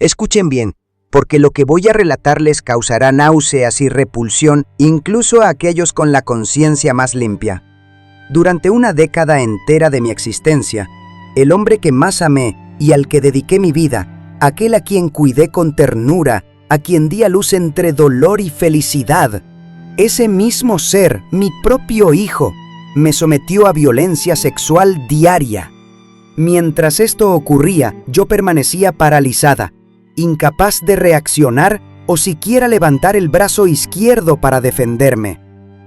Escuchen bien, porque lo que voy a relatarles causará náuseas y repulsión incluso a aquellos con la conciencia más limpia. Durante una década entera de mi existencia, el hombre que más amé y al que dediqué mi vida, aquel a quien cuidé con ternura, a quien di a luz entre dolor y felicidad, ese mismo ser, mi propio hijo, me sometió a violencia sexual diaria. Mientras esto ocurría, yo permanecía paralizada, incapaz de reaccionar o siquiera levantar el brazo izquierdo para defenderme.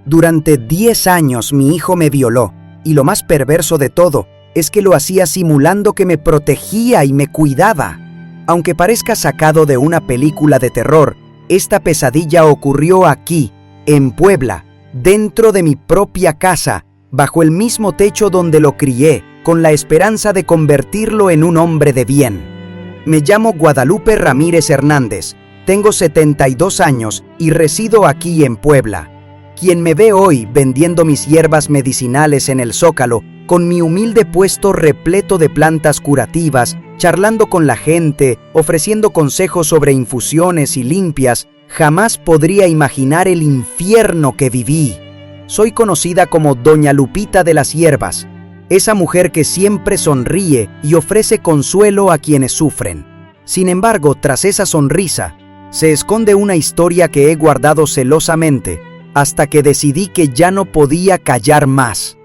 Durante 10 años mi hijo me violó, y lo más perverso de todo es que lo hacía simulando que me protegía y me cuidaba. Aunque parezca sacado de una película de terror, esta pesadilla ocurrió aquí, en Puebla, dentro de mi propia casa, bajo el mismo techo donde lo crié, con la esperanza de convertirlo en un hombre de bien. Me llamo Guadalupe Ramírez Hernández, tengo 72 años y resido aquí en Puebla. Quien me ve hoy vendiendo mis hierbas medicinales en el Zócalo, con mi humilde puesto repleto de plantas curativas, charlando con la gente, ofreciendo consejos sobre infusiones y limpias, jamás podría imaginar el infierno que viví. Soy conocida como Doña Lupita de las Hierbas, esa mujer que siempre sonríe y ofrece consuelo a quienes sufren. Sin embargo, tras esa sonrisa, se esconde una historia que he guardado celosamente, hasta que decidí que ya no podía callar más.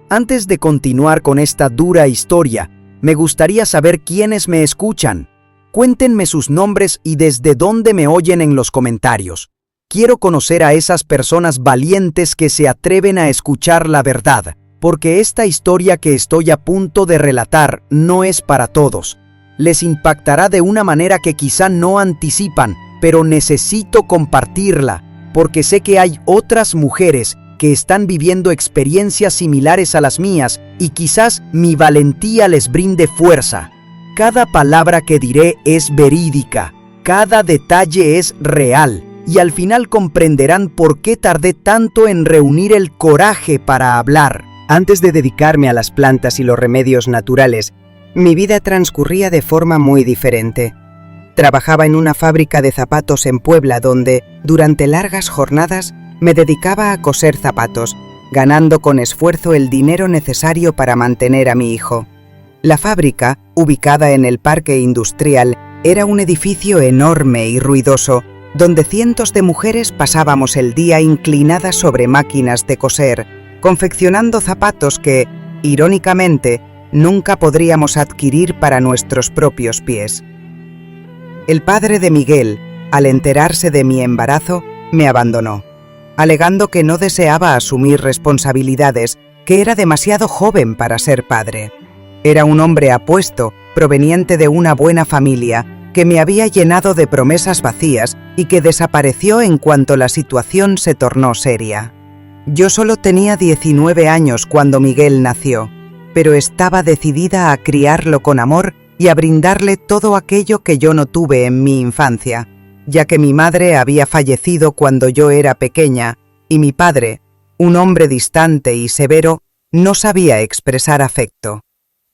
Antes de continuar con esta dura historia, me gustaría saber quiénes me escuchan. Cuéntenme sus nombres y desde dónde me oyen en los comentarios. Quiero conocer a esas personas valientes que se atreven a escuchar la verdad, porque esta historia que estoy a punto de relatar no es para todos. Les impactará de una manera que quizá no anticipan, pero necesito compartirla, porque sé que hay otras mujeres que están viviendo experiencias similares a las mías y quizás mi valentía les brinde fuerza. Cada palabra que diré es verídica, cada detalle es real, y al final comprenderán por qué tardé tanto en reunir el coraje para hablar. Antes de dedicarme a las plantas y los remedios naturales, mi vida transcurría de forma muy diferente. Trabajaba en una fábrica de zapatos en Puebla donde, durante largas jornadas, me dedicaba a coser zapatos, ganando con esfuerzo el dinero necesario para mantener a mi hijo. La fábrica, ubicada en el parque industrial, era un edificio enorme y ruidoso, donde cientos de mujeres pasábamos el día inclinadas sobre máquinas de coser, confeccionando zapatos que, irónicamente, nunca podríamos adquirir para nuestros propios pies. El padre de Miguel, al enterarse de mi embarazo, me abandonó, alegando que no deseaba asumir responsabilidades, que era demasiado joven para ser padre. Era un hombre apuesto, proveniente de una buena familia, que me había llenado de promesas vacías y que desapareció en cuanto la situación se tornó seria. Yo solo tenía 19 años cuando Miguel nació, pero estaba decidida a criarlo con amor y a brindarle todo aquello que yo no tuve en mi infancia, ya que mi madre había fallecido cuando yo era pequeña y mi padre, un hombre distante y severo, no sabía expresar afecto.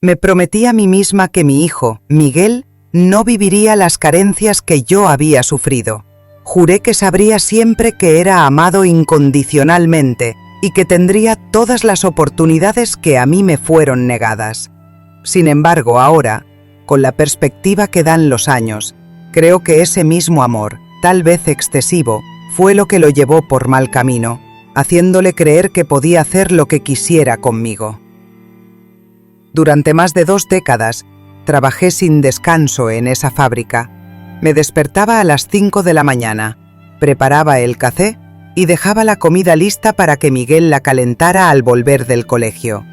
Me prometí a mí misma que mi hijo, Miguel, no viviría las carencias que yo había sufrido. Juré que sabría siempre que era amado incondicionalmente y que tendría todas las oportunidades que a mí me fueron negadas. Sin embargo, ahora, con la perspectiva que dan los años, creo que ese mismo amor, tal vez excesivo, fue lo que lo llevó por mal camino, haciéndole creer que podía hacer lo que quisiera conmigo. Durante más de 2 décadas, trabajé sin descanso en esa fábrica. Me despertaba a las 5 de la mañana, preparaba el café y dejaba la comida lista para que Miguel la calentara al volver del colegio.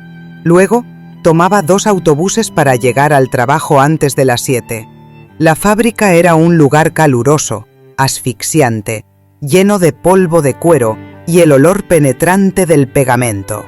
Luego, tomaba 2 autobuses para llegar al trabajo antes de las 7. La fábrica era un lugar caluroso, asfixiante, lleno de polvo de cuero y el olor penetrante del pegamento.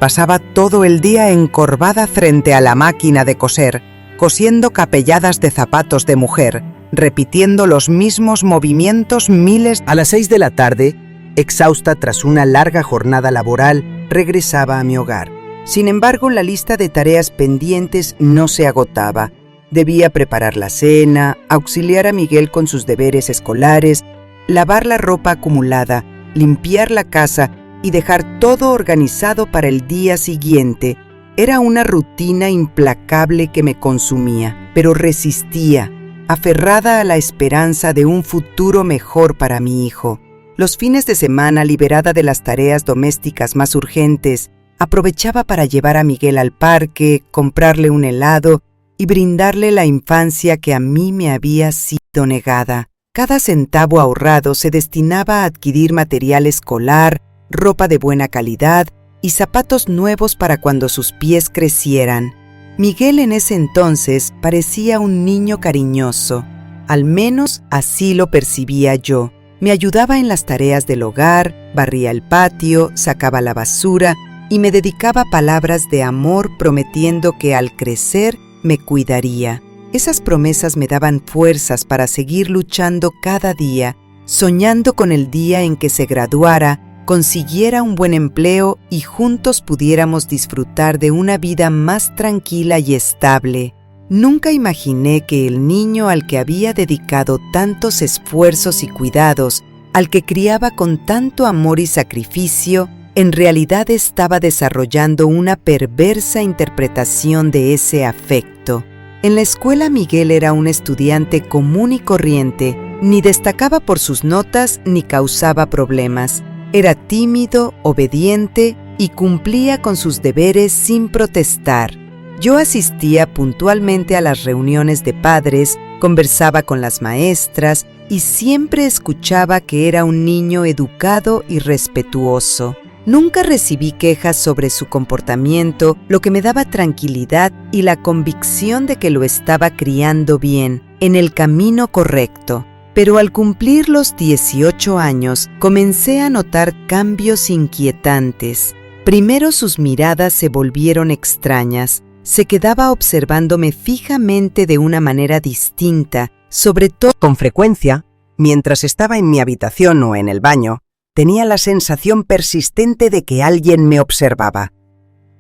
Pasaba todo el día encorvada frente a la máquina de coser, cosiendo capelladas de zapatos de mujer, repitiendo los mismos movimientos miles. A las 6 de la tarde, exhausta tras una larga jornada laboral, regresaba a mi hogar. Sin embargo, la lista de tareas pendientes no se agotaba. Debía preparar la cena, auxiliar a Miguel con sus deberes escolares, lavar la ropa acumulada, limpiar la casa y dejar todo organizado para el día siguiente. Era una rutina implacable que me consumía, pero resistía, aferrada a la esperanza de un futuro mejor para mi hijo. Los fines de semana, liberada de las tareas domésticas más urgentes, aprovechaba para llevar a Miguel al parque, comprarle un helado y brindarle la infancia que a mí me había sido negada. Cada centavo ahorrado se destinaba a adquirir material escolar, ropa de buena calidad y zapatos nuevos para cuando sus pies crecieran. Miguel en ese entonces parecía un niño cariñoso, al menos así lo percibía yo. Me ayudaba en las tareas del hogar, barría el patio, sacaba la basura y me dedicaba palabras de amor prometiendo que al crecer me cuidaría. Esas promesas me daban fuerzas para seguir luchando cada día, soñando con el día en que se graduara, consiguiera un buen empleo y juntos pudiéramos disfrutar de una vida más tranquila y estable. Nunca imaginé que el niño al que había dedicado tantos esfuerzos y cuidados, al que criaba con tanto amor y sacrificio, en realidad estaba desarrollando una perversa interpretación de ese afecto. En la escuela Miguel era un estudiante común y corriente, ni destacaba por sus notas ni causaba problemas. Era tímido, obediente y cumplía con sus deberes sin protestar. Yo asistía puntualmente a las reuniones de padres, conversaba con las maestras y siempre escuchaba que era un niño educado y respetuoso. Nunca recibí quejas sobre su comportamiento, lo que me daba tranquilidad y la convicción de que lo estaba criando bien, en el camino correcto. Pero al cumplir los 18 años, comencé a notar cambios inquietantes. Primero sus miradas se volvieron extrañas. Se quedaba observándome fijamente de una manera distinta, sobre todo con frecuencia, mientras estaba en mi habitación o en el baño, tenía la sensación persistente de que alguien me observaba.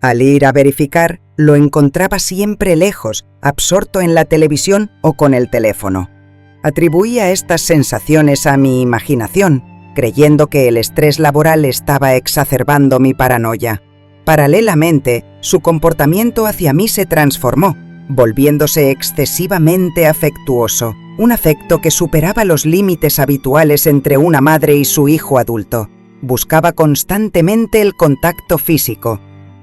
Al ir a verificar, lo encontraba siempre lejos, absorto en la televisión o con el teléfono. Atribuía estas sensaciones a mi imaginación, creyendo que el estrés laboral estaba exacerbando mi paranoia. Paralelamente, su comportamiento hacia mí se transformó, volviéndose excesivamente afectuoso, un afecto que superaba los límites habituales entre una madre y su hijo adulto. Buscaba constantemente el contacto físico.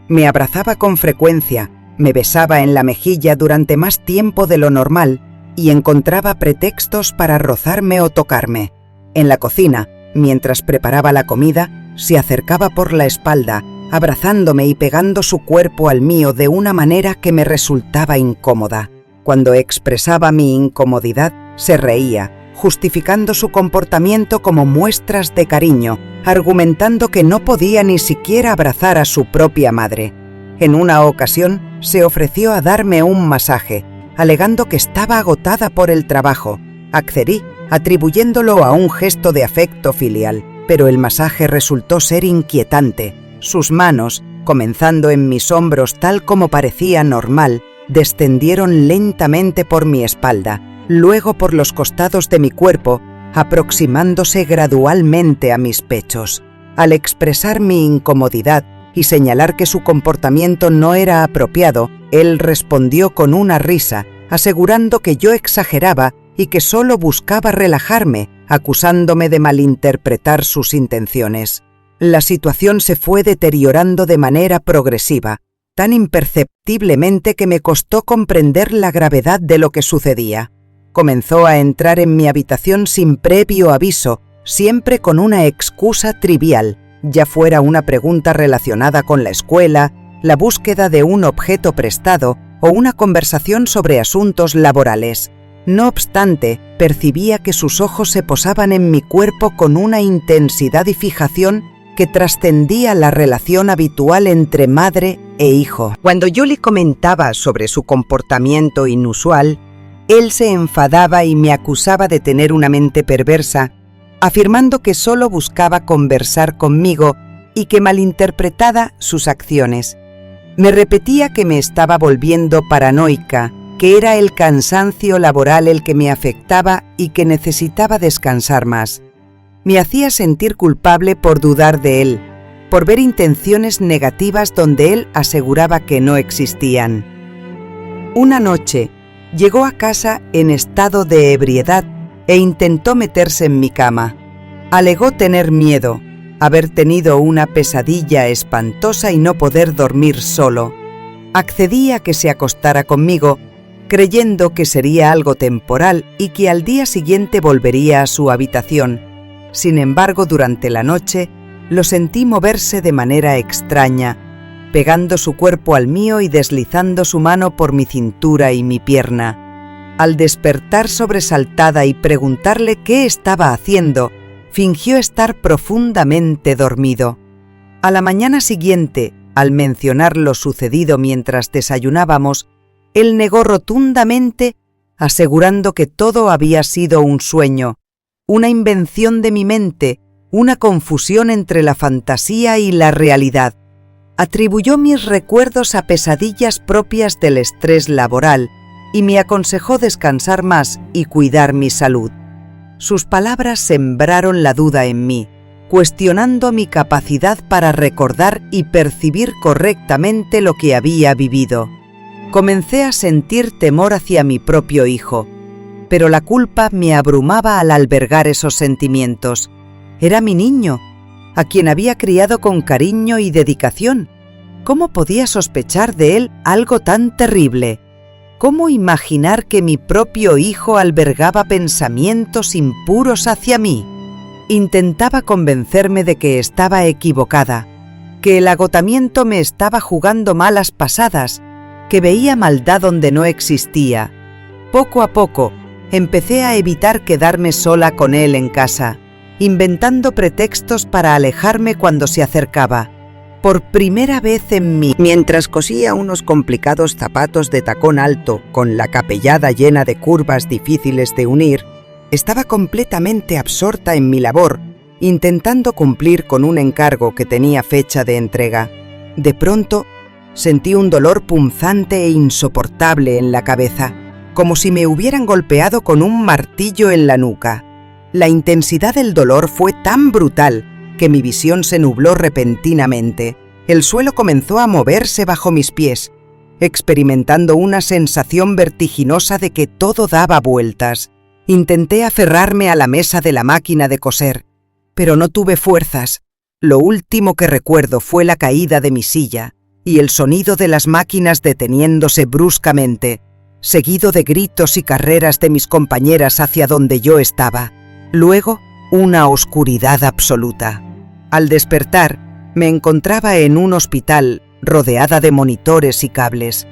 Me abrazaba con frecuencia, me besaba en la mejilla durante más tiempo de lo normal y encontraba pretextos para rozarme o tocarme. En la cocina, mientras preparaba la comida, se acercaba por la espalda, abrazándome y pegando su cuerpo al mío de una manera que me resultaba incómoda. Cuando expresaba mi incomodidad, se reía, justificando su comportamiento como muestras de cariño, argumentando que no podía ni siquiera abrazar a su propia madre. En una ocasión, se ofreció a darme un masaje, alegando que estaba agotada por el trabajo. Accedí, atribuyéndolo a un gesto de afecto filial, pero el masaje resultó ser inquietante. Sus manos, comenzando en mis hombros tal como parecía normal, descendieron lentamente por mi espalda, luego por los costados de mi cuerpo, aproximándose gradualmente a mis pechos. Al expresar mi incomodidad y señalar que su comportamiento no era apropiado, él respondió con una risa, asegurando que yo exageraba y que solo buscaba relajarme, acusándome de malinterpretar sus intenciones. La situación se fue deteriorando de manera progresiva, tan imperceptiblemente que me costó comprender la gravedad de lo que sucedía. Comenzó a entrar en mi habitación sin previo aviso, siempre con una excusa trivial, ya fuera una pregunta relacionada con la escuela, la búsqueda de un objeto prestado o una conversación sobre asuntos laborales. No obstante, percibía que sus ojos se posaban en mi cuerpo con una intensidad y fijación que trascendía la relación habitual entre madre e hijo. Cuando yo le comentaba sobre su comportamiento inusual, él se enfadaba y me acusaba de tener una mente perversa, afirmando que solo buscaba conversar conmigo y que malinterpretaba sus acciones. Me repetía que me estaba volviendo paranoica que era el cansancio laboral el que me afectaba y que necesitaba descansar más. Me hacía sentir culpable por dudar de él, por ver intenciones negativas donde él aseguraba que no existían. Una noche, llegó a casa en estado de ebriedad e intentó meterse en mi cama. Alegó tener miedo, haber tenido una pesadilla espantosa y no poder dormir solo. Accedí a que se acostara conmigo, creyendo que sería algo temporal y que al día siguiente volvería a su habitación. Sin embargo, durante la noche, lo sentí moverse de manera extraña, pegando su cuerpo al mío y deslizando su mano por mi cintura y mi pierna. Al despertar sobresaltada y preguntarle qué estaba haciendo, fingió estar profundamente dormido. A la mañana siguiente, al mencionar lo sucedido mientras desayunábamos, él negó rotundamente, asegurando que todo había sido un sueño, una invención de mi mente, una confusión entre la fantasía y la realidad. Atribuyó mis recuerdos a pesadillas propias del estrés laboral y me aconsejó descansar más y cuidar mi salud. Sus palabras sembraron la duda en mí, cuestionando mi capacidad para recordar y percibir correctamente lo que había vivido. Comencé a sentir temor hacia mi propio hijo, pero la culpa me abrumaba al albergar esos sentimientos. Era mi niño, a quien había criado con cariño y dedicación. ¿Cómo podía sospechar de él algo tan terrible? ¿Cómo imaginar que mi propio hijo albergaba pensamientos impuros hacia mí? Intentaba convencerme de que estaba equivocada, que el agotamiento me estaba jugando malas pasadas, que veía maldad donde no existía. Poco a poco, empecé a evitar quedarme sola con él en casa, inventando pretextos para alejarme cuando se acercaba. Por primera vez en mí, mientras cosía unos complicados zapatos de tacón alto con la capellada llena de curvas difíciles de unir, estaba completamente absorta en mi labor, intentando cumplir con un encargo que tenía fecha de entrega. De pronto, sentí un dolor punzante e insoportable en la cabeza, como si me hubieran golpeado con un martillo en la nuca. La intensidad del dolor fue tan brutal que mi visión se nubló repentinamente. El suelo comenzó a moverse bajo mis pies, experimentando una sensación vertiginosa de que todo daba vueltas. Intenté aferrarme a la mesa de la máquina de coser, pero no tuve fuerzas. Lo último que recuerdo fue la caída de mi silla y el sonido de las máquinas deteniéndose bruscamente, seguido de gritos y carreras de mis compañeras hacia donde yo estaba. Luego, una oscuridad absoluta. Al despertar, me encontraba en un hospital rodeada de monitores y cables.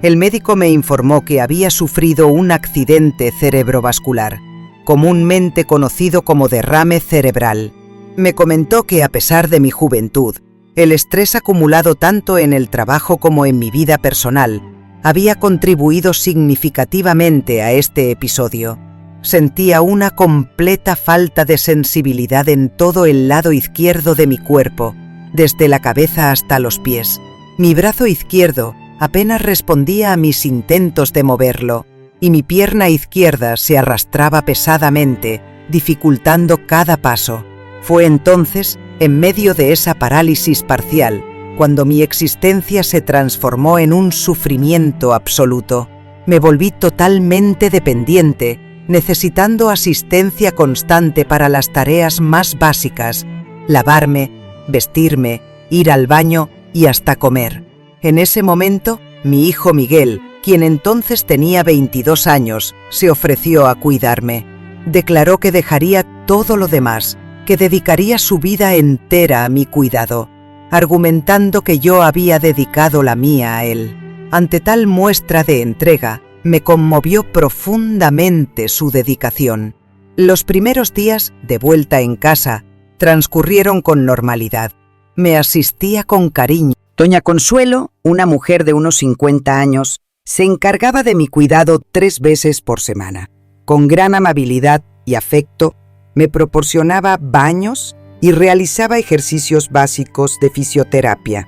El médico me informó que había sufrido un accidente cerebrovascular, comúnmente conocido como derrame cerebral. Me comentó que a pesar de mi juventud, el estrés acumulado tanto en el trabajo como en mi vida personal había contribuido significativamente a este episodio. Sentía una completa falta de sensibilidad en todo el lado izquierdo de mi cuerpo, desde la cabeza hasta los pies. Mi brazo izquierdo apenas respondía a mis intentos de moverlo, y mi pierna izquierda se arrastraba pesadamente, dificultando cada paso. Fue entonces, en medio de esa parálisis parcial, cuando mi existencia se transformó en un sufrimiento absoluto. Me volví totalmente dependiente, necesitando asistencia constante para las tareas más básicas: lavarme, vestirme, ir al baño y hasta comer. En ese momento, mi hijo Miguel, quien entonces tenía 22 años, se ofreció a cuidarme. Declaró que dejaría todo lo demás, que dedicaría su vida entera a mi cuidado, argumentando que yo había dedicado la mía a él. Ante tal muestra de entrega, me conmovió profundamente su dedicación. Los primeros días, de vuelta en casa, transcurrieron con normalidad. Me asistía con cariño. Doña Consuelo, una mujer de unos 50 años, se encargaba de mi cuidado 3 veces por semana. Con gran amabilidad y afecto, me proporcionaba baños y realizaba ejercicios básicos de fisioterapia.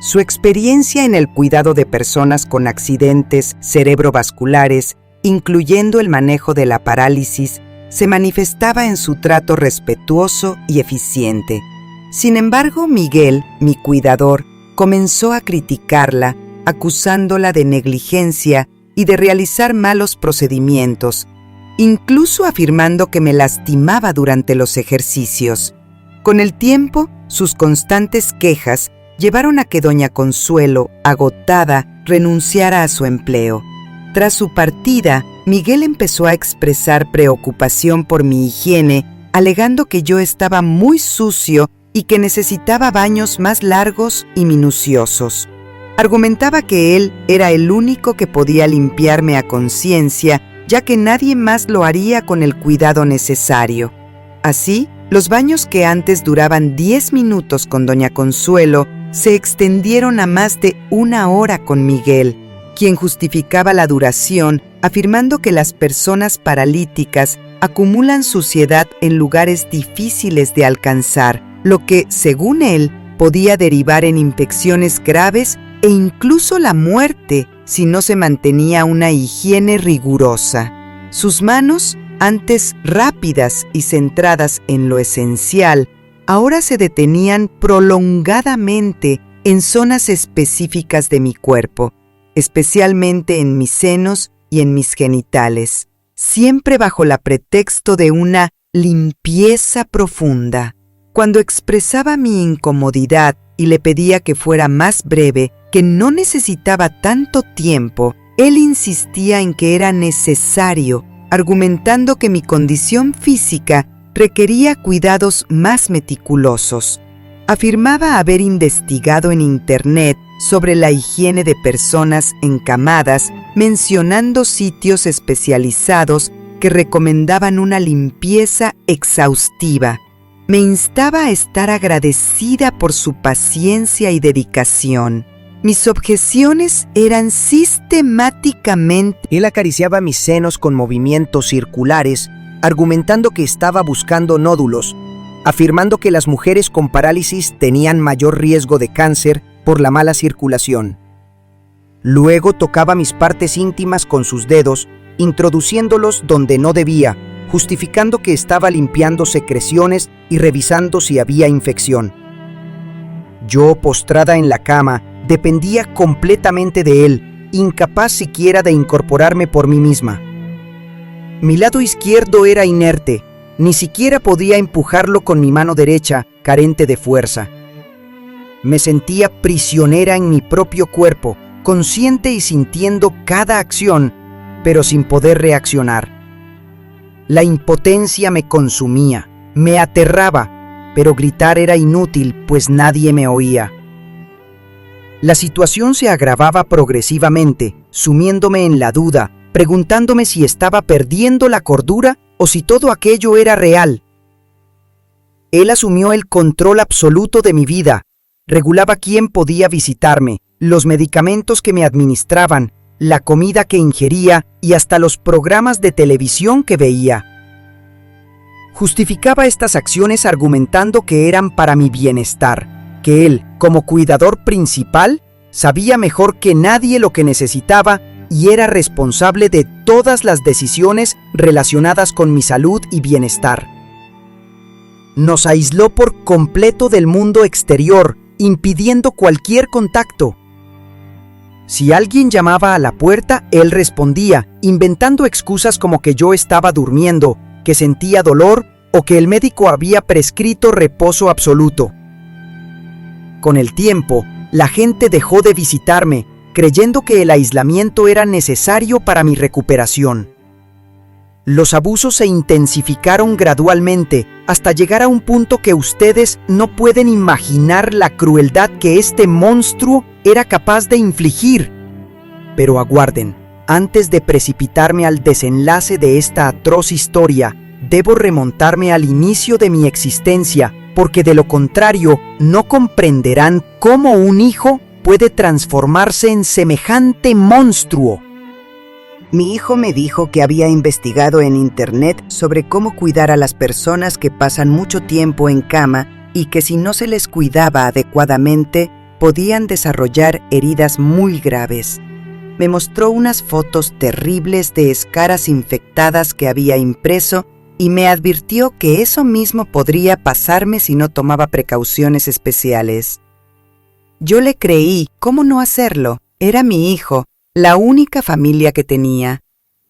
Su experiencia en el cuidado de personas con accidentes cerebrovasculares, incluyendo el manejo de la parálisis, se manifestaba en su trato respetuoso y eficiente. Sin embargo, Miguel, mi cuidador, comenzó a criticarla, acusándola de negligencia y de realizar malos procedimientos, incluso afirmando que me lastimaba durante los ejercicios. Con el tiempo, sus constantes quejas llevaron a que doña Consuelo, agotada, renunciara a su empleo. Tras su partida, Miguel empezó a expresar preocupación por mi higiene, alegando que yo estaba muy sucio y que necesitaba baños más largos y minuciosos. Argumentaba que él era el único que podía limpiarme a conciencia, ya que nadie más lo haría con el cuidado necesario. Así, los baños que antes duraban 10 minutos con doña Consuelo se extendieron a más de 1 hora con Miguel, quien justificaba la duración afirmando que las personas paralíticas acumulan suciedad en lugares difíciles de alcanzar, lo que, según él, podía derivar en infecciones graves e incluso la muerte si no se mantenía una higiene rigurosa. Sus manos, antes rápidas y centradas en lo esencial, ahora se detenían prolongadamente en zonas específicas de mi cuerpo, especialmente en mis senos y en mis genitales, siempre bajo el pretexto de una limpieza profunda. Cuando expresaba mi incomodidad y le pedía que fuera más breve, que no necesitaba tanto tiempo, él insistía en que era necesario, argumentando que mi condición física requería cuidados más meticulosos. Afirmaba haber investigado en Internet sobre la higiene de personas encamadas, mencionando sitios especializados que recomendaban una limpieza exhaustiva. Me instaba a estar agradecida por su paciencia y dedicación. Mis objeciones eran sistemáticamente... Él acariciaba mis senos con movimientos circulares, argumentando que estaba buscando nódulos, afirmando que las mujeres con parálisis tenían mayor riesgo de cáncer por la mala circulación. Luego tocaba mis partes íntimas con sus dedos, introduciéndolos donde no debía, justificando que estaba limpiando secreciones y revisando si había infección. Yo, postrada en la cama, dependía completamente de él, incapaz siquiera de incorporarme por mí misma. Mi lado izquierdo era inerte, ni siquiera podía empujarlo con mi mano derecha, carente de fuerza. Me sentía prisionera en mi propio cuerpo, consciente y sintiendo cada acción, pero sin poder reaccionar. La impotencia me consumía, me aterraba, pero gritar era inútil, pues nadie me oía. La situación se agravaba progresivamente, sumiéndome en la duda, preguntándome si estaba perdiendo la cordura o si todo aquello era real. Él asumió el control absoluto de mi vida, regulaba quién podía visitarme, los medicamentos que me administraban, la comida que ingería y hasta los programas de televisión que veía. Justificaba estas acciones argumentando que eran para mi bienestar, que él, como cuidador principal, sabía mejor que nadie lo que necesitaba y era responsable de todas las decisiones relacionadas con mi salud y bienestar. Nos aisló por completo del mundo exterior, impidiendo cualquier contacto. Si alguien llamaba a la puerta, él respondía, inventando excusas como que yo estaba durmiendo, que sentía dolor o que el médico había prescrito reposo absoluto. Con el tiempo, la gente dejó de visitarme, creyendo que el aislamiento era necesario para mi recuperación. Los abusos se intensificaron gradualmente hasta llegar a un punto que ustedes no pueden imaginar la crueldad que este monstruo era capaz de infligir. Pero aguarden, antes de precipitarme al desenlace de esta atroz historia, debo remontarme al inicio de mi existencia, porque de lo contrario no comprenderán cómo un hijo puede transformarse en semejante monstruo. Mi hijo me dijo que había investigado en Internet sobre cómo cuidar a las personas que pasan mucho tiempo en cama y que si no se les cuidaba adecuadamente, podían desarrollar heridas muy graves. Me mostró unas fotos terribles de escaras infectadas que había impreso y me advirtió que eso mismo podría pasarme si no tomaba precauciones especiales. Yo le creí, ¿cómo no hacerlo? Era mi hijo, la única familia que tenía.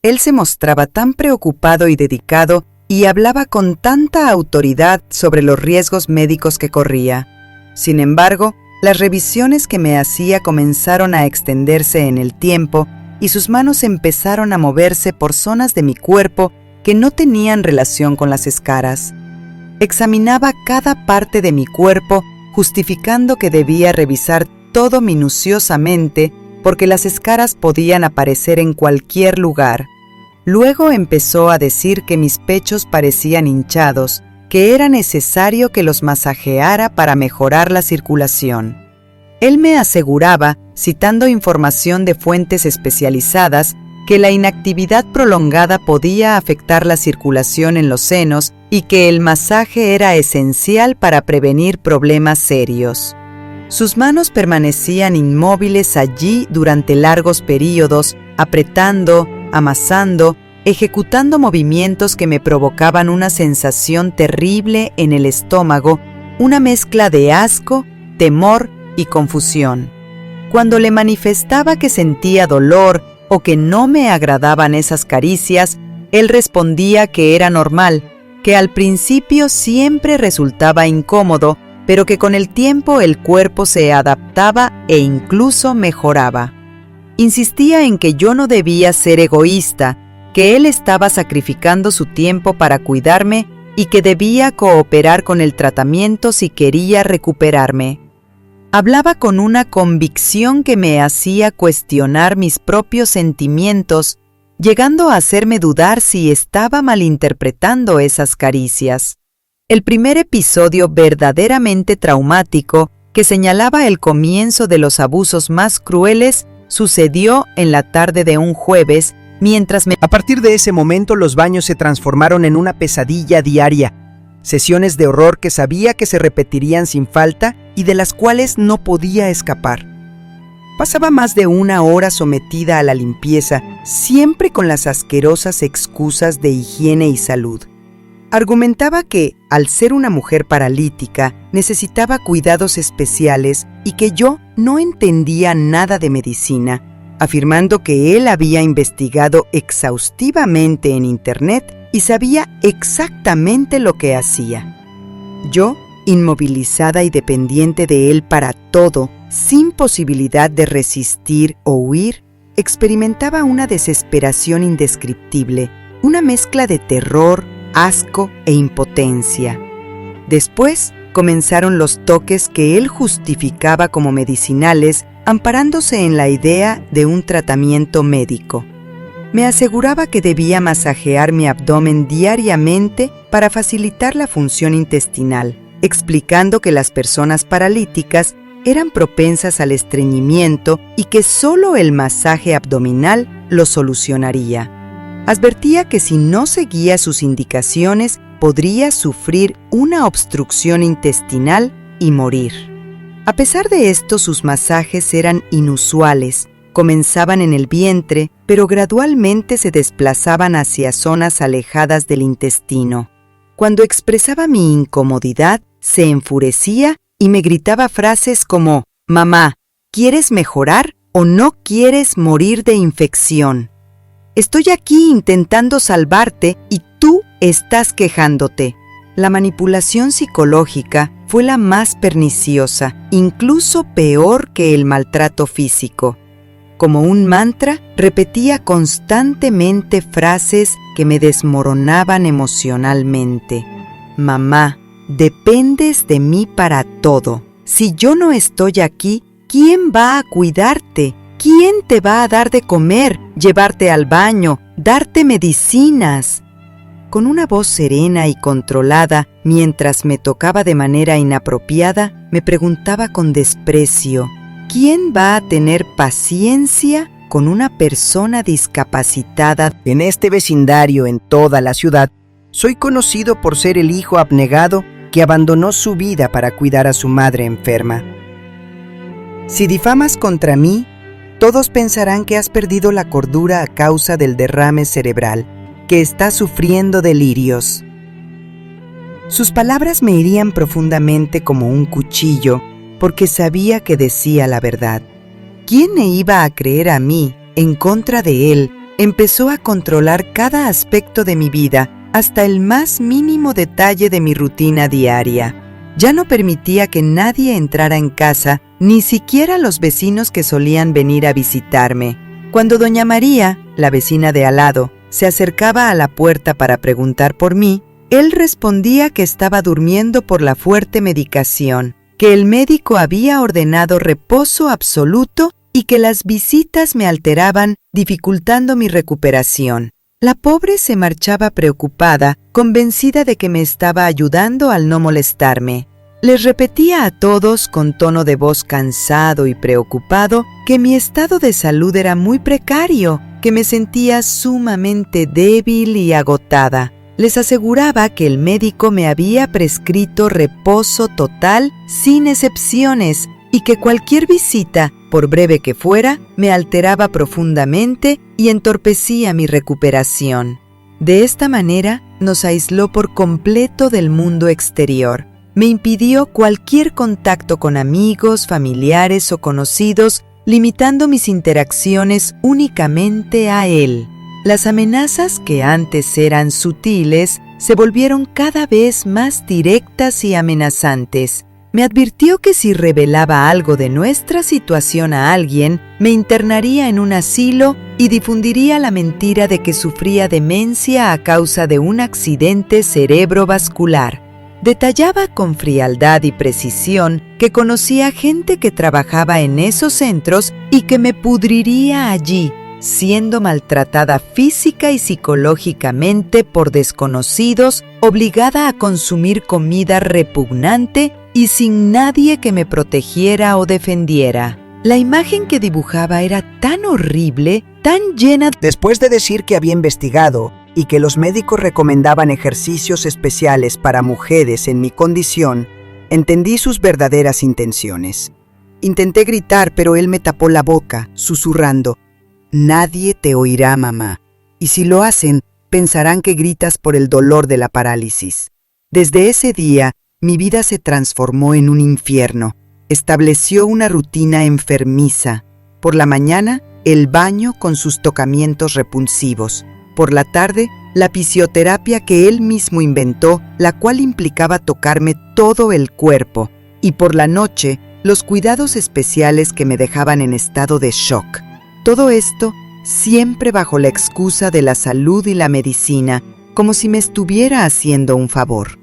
Él se mostraba tan preocupado y dedicado y hablaba con tanta autoridad sobre los riesgos médicos que corría. Sin embargo, las revisiones que me hacía comenzaron a extenderse en el tiempo y sus manos empezaron a moverse por zonas de mi cuerpo que no tenían relación con las escaras. Examinaba cada parte de mi cuerpo, justificando que debía revisar todo minuciosamente porque las escaras podían aparecer en cualquier lugar. Luego empezó a decir que mis pechos parecían hinchados, que era necesario que los masajeara para mejorar la circulación. Él me aseguraba, citando información de fuentes especializadas, que la inactividad prolongada podía afectar la circulación en los senos y que el masaje era esencial para prevenir problemas serios. Sus manos permanecían inmóviles allí durante largos períodos, apretando, amasando, ejecutando movimientos que me provocaban una sensación terrible en el estómago, una mezcla de asco, temor y confusión. Cuando le manifestaba que sentía dolor o que no me agradaban esas caricias, él respondía que era normal, que al principio siempre resultaba incómodo, pero que con el tiempo el cuerpo se adaptaba e incluso mejoraba. Insistía en que yo no debía ser egoísta, que él estaba sacrificando su tiempo para cuidarme y que debía cooperar con el tratamiento si quería recuperarme. Hablaba con una convicción que me hacía cuestionar mis propios sentimientos, llegando a hacerme dudar si estaba malinterpretando esas caricias. El primer episodio verdaderamente traumático, que señalaba el comienzo de los abusos más crueles, sucedió en la tarde de un jueves, A partir de ese momento, los baños se transformaron en una pesadilla diaria. Sesiones de horror que sabía que se repetirían sin falta y de las cuales no podía escapar. Pasaba más de una hora sometida a la limpieza, siempre con las asquerosas excusas de higiene y salud. Argumentaba que, al ser una mujer paralítica, necesitaba cuidados especiales y que yo no entendía nada de medicina, afirmando que él había investigado exhaustivamente en Internet y sabía exactamente lo que hacía. Yo, inmovilizada y dependiente de él para todo, sin posibilidad de resistir o huir, experimentaba una desesperación indescriptible, una mezcla de terror, asco e impotencia. Después comenzaron los toques que él justificaba como medicinales, amparándose en la idea de un tratamiento médico. Me aseguraba que debía masajear mi abdomen diariamente para facilitar la función intestinal, explicando que las personas paralíticas eran propensas al estreñimiento y que solo el masaje abdominal lo solucionaría. Advertía que si no seguía sus indicaciones, podría sufrir una obstrucción intestinal y morir. A pesar de esto, sus masajes eran inusuales. Comenzaban en el vientre, pero gradualmente se desplazaban hacia zonas alejadas del intestino. Cuando expresaba mi incomodidad, se enfurecía y me gritaba frases como: «Mamá, ¿quieres mejorar o no quieres morir de infección? Estoy aquí intentando salvarte y tú estás quejándote». La manipulación psicológica fue la más perniciosa, incluso peor que el maltrato físico. Como un mantra, repetía constantemente frases que me desmoronaban emocionalmente. «Mamá, dependes de mí para todo. Si yo no estoy aquí, ¿quién va a cuidarte? ¿Quién te va a dar de comer, llevarte al baño, darte medicinas?» Con una voz serena y controlada, mientras me tocaba de manera inapropiada, me preguntaba con desprecio: ¿quién va a tener paciencia con una persona discapacitada? En este vecindario, en toda la ciudad, soy conocido por ser el hijo abnegado que abandonó su vida para cuidar a su madre enferma. Si difamas contra mí, todos pensarán que has perdido la cordura a causa del derrame cerebral, que estás sufriendo delirios. Sus palabras me herían profundamente como un cuchillo, porque sabía que decía la verdad. ¿Quién me iba a creer a mí, en contra de él? Empezó a controlar cada aspecto de mi vida, hasta el más mínimo detalle de mi rutina diaria. Ya no permitía que nadie entrara en casa, ni siquiera los vecinos que solían venir a visitarme. Cuando doña María, la vecina de al lado, se acercaba a la puerta para preguntar por mí, él respondía que estaba durmiendo por la fuerte medicación, que el médico había ordenado reposo absoluto y que las visitas me alteraban, dificultando mi recuperación. La pobre se marchaba preocupada, convencida de que me estaba ayudando al no molestarme. Les repetía a todos con tono de voz cansado y preocupado que mi estado de salud era muy precario, que me sentía sumamente débil y agotada. Les aseguraba que el médico me había prescrito reposo total sin excepciones y que cualquier visita, por breve que fuera, me alteraba profundamente y entorpecía mi recuperación. De esta manera, nos aisló por completo del mundo exterior. Me impidió cualquier contacto con amigos, familiares o conocidos, limitando mis interacciones únicamente a él. Las amenazas que antes eran sutiles se volvieron cada vez más directas y amenazantes. Me advirtió que si revelaba algo de nuestra situación a alguien, me internaría en un asilo y difundiría la mentira de que sufría demencia a causa de un accidente cerebrovascular. Detallaba con frialdad y precisión que conocía gente que trabajaba en esos centros y que me pudriría allí, siendo maltratada física y psicológicamente por desconocidos, obligada a consumir comida repugnante y sin nadie que me protegiera o defendiera. La imagen que dibujaba era tan horrible, tan llena. Después de decir que había investigado y que los médicos recomendaban ejercicios especiales para mujeres en mi condición, entendí sus verdaderas intenciones. Intenté gritar, pero él me tapó la boca, susurrando: «Nadie te oirá, mamá, y si lo hacen, pensarán que gritas por el dolor de la parálisis». Desde ese día, mi vida se transformó en un infierno. Estableció una rutina enfermiza. Por la mañana, el baño con sus tocamientos repulsivos. Por la tarde, la fisioterapia que él mismo inventó, la cual implicaba tocarme todo el cuerpo. Y por la noche, los cuidados especiales que me dejaban en estado de shock. Todo esto siempre bajo la excusa de la salud y la medicina, como si me estuviera haciendo un favor.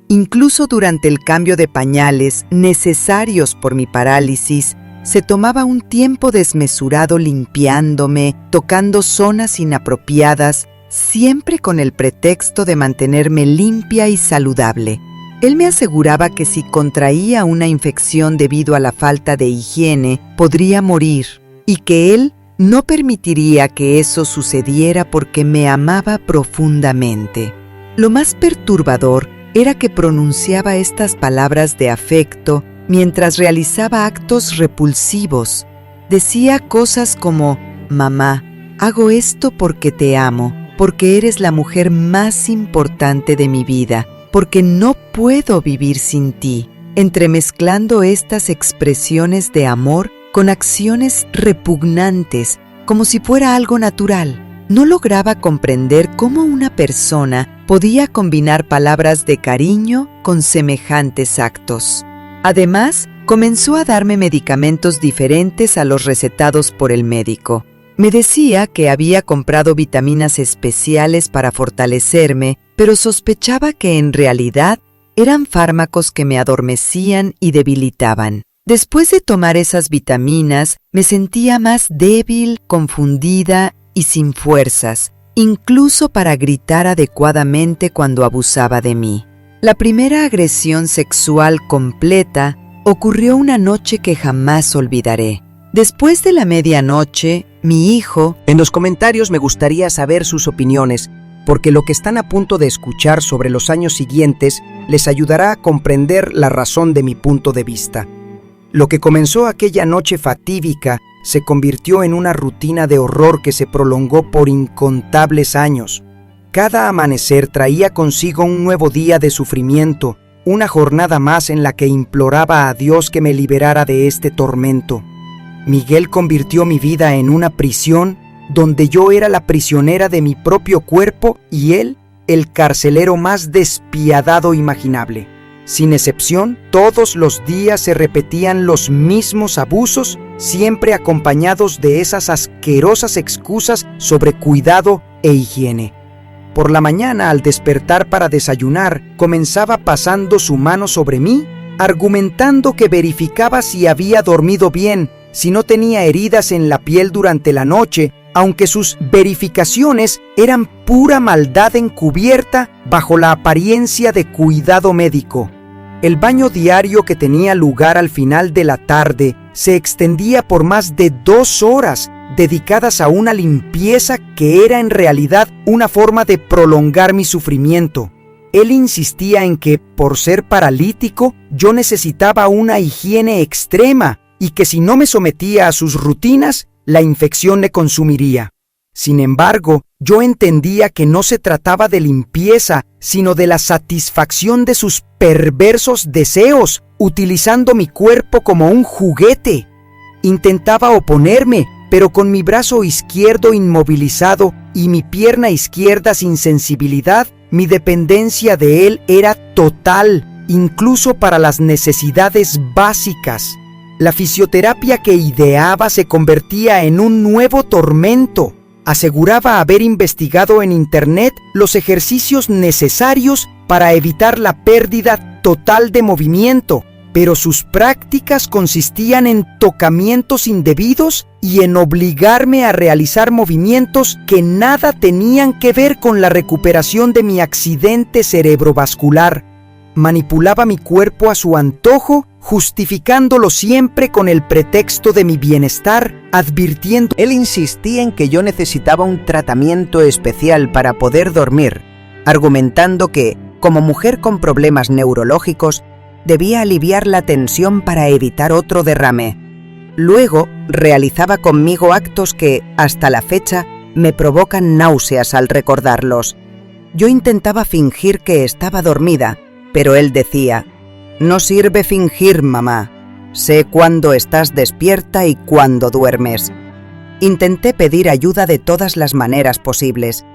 Incluso durante el cambio de pañales necesarios por mi parálisis, se tomaba un tiempo desmesurado limpiándome, tocando zonas inapropiadas, siempre con el pretexto de mantenerme limpia y saludable. Él me aseguraba que si contraía una infección debido a la falta de higiene, podría morir, y que él no permitiría que eso sucediera porque me amaba profundamente. Lo más perturbador era que pronunciaba estas palabras de afecto mientras realizaba actos repulsivos. Decía cosas como: «Mamá, hago esto porque te amo, porque eres la mujer más importante de mi vida, porque no puedo vivir sin ti», entremezclando estas expresiones de amor con acciones repugnantes, como si fuera algo natural. No lograba comprender cómo una persona podía combinar palabras de cariño con semejantes actos. Además, comenzó a darme medicamentos diferentes a los recetados por el médico. Me decía que había comprado vitaminas especiales para fortalecerme, pero sospechaba que en realidad eran fármacos que me adormecían y debilitaban. Después de tomar esas vitaminas, me sentía más débil, confundida y sin fuerzas, incluso para gritar adecuadamente cuando abusaba de mí. La primera agresión sexual completa ocurrió una noche que jamás olvidaré. Después de la medianoche, mi hijo... En los comentarios me gustaría saber sus opiniones, porque lo que están a punto de escuchar sobre los años siguientes les ayudará a comprender la razón de mi punto de vista. Lo que comenzó aquella noche fatídica se convirtió en una rutina de horror que se prolongó por incontables años. Cada amanecer traía consigo un nuevo día de sufrimiento, una jornada más en la que imploraba a Dios que me liberara de este tormento. Miguel convirtió mi vida en una prisión donde yo era la prisionera de mi propio cuerpo y él el carcelero más despiadado imaginable. Sin excepción, todos los días se repetían los mismos abusos, siempre acompañados de esas asquerosas excusas sobre cuidado e higiene. Por la mañana, al despertar para desayunar, comenzaba pasando su mano sobre mí, argumentando que verificaba si había dormido bien, si no tenía heridas en la piel durante la noche, aunque sus verificaciones eran pura maldad encubierta bajo la apariencia de cuidado médico. El baño diario que tenía lugar al final de la tarde se extendía por más de 2 horas, dedicadas a una limpieza que era en realidad una forma de prolongar mi sufrimiento. Él insistía en que, por ser paralítico, yo necesitaba una higiene extrema y que si no me sometía a sus rutinas, la infección me consumiría. Sin embargo, yo entendía que no se trataba de limpieza, sino de la satisfacción de sus perversos deseos, utilizando mi cuerpo como un juguete. Intentaba oponerme, pero con mi brazo izquierdo inmovilizado y mi pierna izquierda sin sensibilidad, mi dependencia de él era total, incluso para las necesidades básicas. La fisioterapia que ideaba se convertía en un nuevo tormento. Aseguraba haber investigado en Internet los ejercicios necesarios para evitar la pérdida total de movimiento, pero sus prácticas consistían en tocamientos indebidos y en obligarme a realizar movimientos que nada tenían que ver con la recuperación de mi accidente cerebrovascular. Manipulaba mi cuerpo a su antojo, justificándolo siempre con el pretexto de mi bienestar, advirtiendo. Él insistía en que yo necesitaba un tratamiento especial para poder dormir, argumentando que, como mujer con problemas neurológicos, debía aliviar la tensión para evitar otro derrame. Luego, realizaba conmigo actos que, hasta la fecha, me provocan náuseas al recordarlos. Yo intentaba fingir que estaba dormida, pero él decía: «No sirve fingir, mamá. Sé cuándo estás despierta y cuándo duermes». Intenté pedir ayuda de todas las maneras posibles.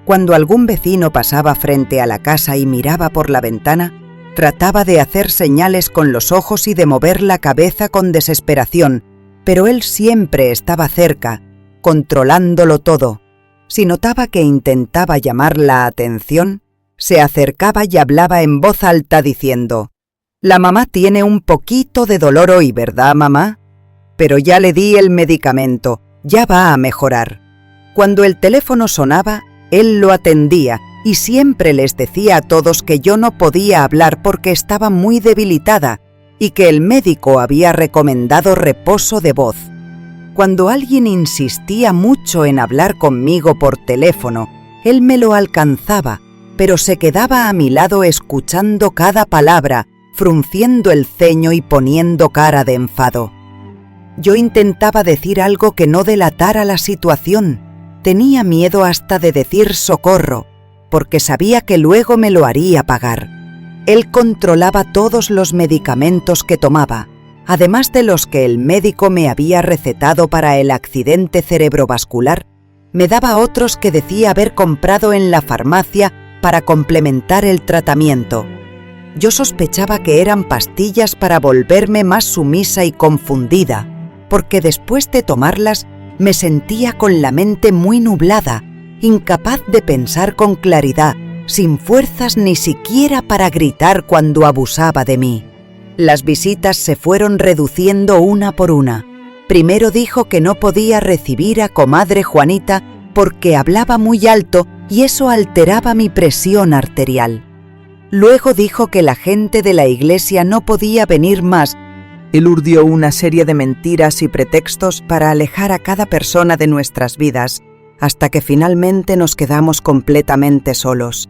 Cuando algún vecino pasaba frente a la casa y miraba por la ventana, trataba de hacer señales con los ojos y de mover la cabeza con desesperación, pero él siempre estaba cerca, controlándolo todo. Si notaba que intentaba llamar la atención, se acercaba y hablaba en voz alta diciendo: «La mamá tiene un poquito de dolor hoy, ¿verdad, mamá? Pero ya le di el medicamento, ya va a mejorar». Cuando el teléfono sonaba, él lo atendía y siempre les decía a todos que yo no podía hablar porque estaba muy debilitada y que el médico había recomendado reposo de voz. Cuando alguien insistía mucho en hablar conmigo por teléfono, él me lo alcanzaba, pero se quedaba a mi lado escuchando cada palabra, frunciendo el ceño y poniendo cara de enfado. Yo intentaba decir algo que no delatara la situación. Tenía miedo hasta de decir socorro, porque sabía que luego me lo haría pagar. Él controlaba todos los medicamentos que tomaba, además de los que el médico me había recetado para el accidente cerebrovascular. Me daba otros que decía haber comprado en la farmacia para complementar el tratamiento. Yo sospechaba que eran pastillas para volverme más sumisa y confundida, porque después de tomarlas me sentía con la mente muy nublada, incapaz de pensar con claridad, sin fuerzas ni siquiera para gritar cuando abusaba de mí. Las visitas se fueron reduciendo una por una. Primero dijo que no podía recibir a comadre Juanita porque hablaba muy alto y eso alteraba mi presión arterial. Luego dijo que la gente de la iglesia no podía venir más. Él urdió una serie de mentiras y pretextos para alejar a cada persona de nuestras vidas, hasta que finalmente nos quedamos completamente solos.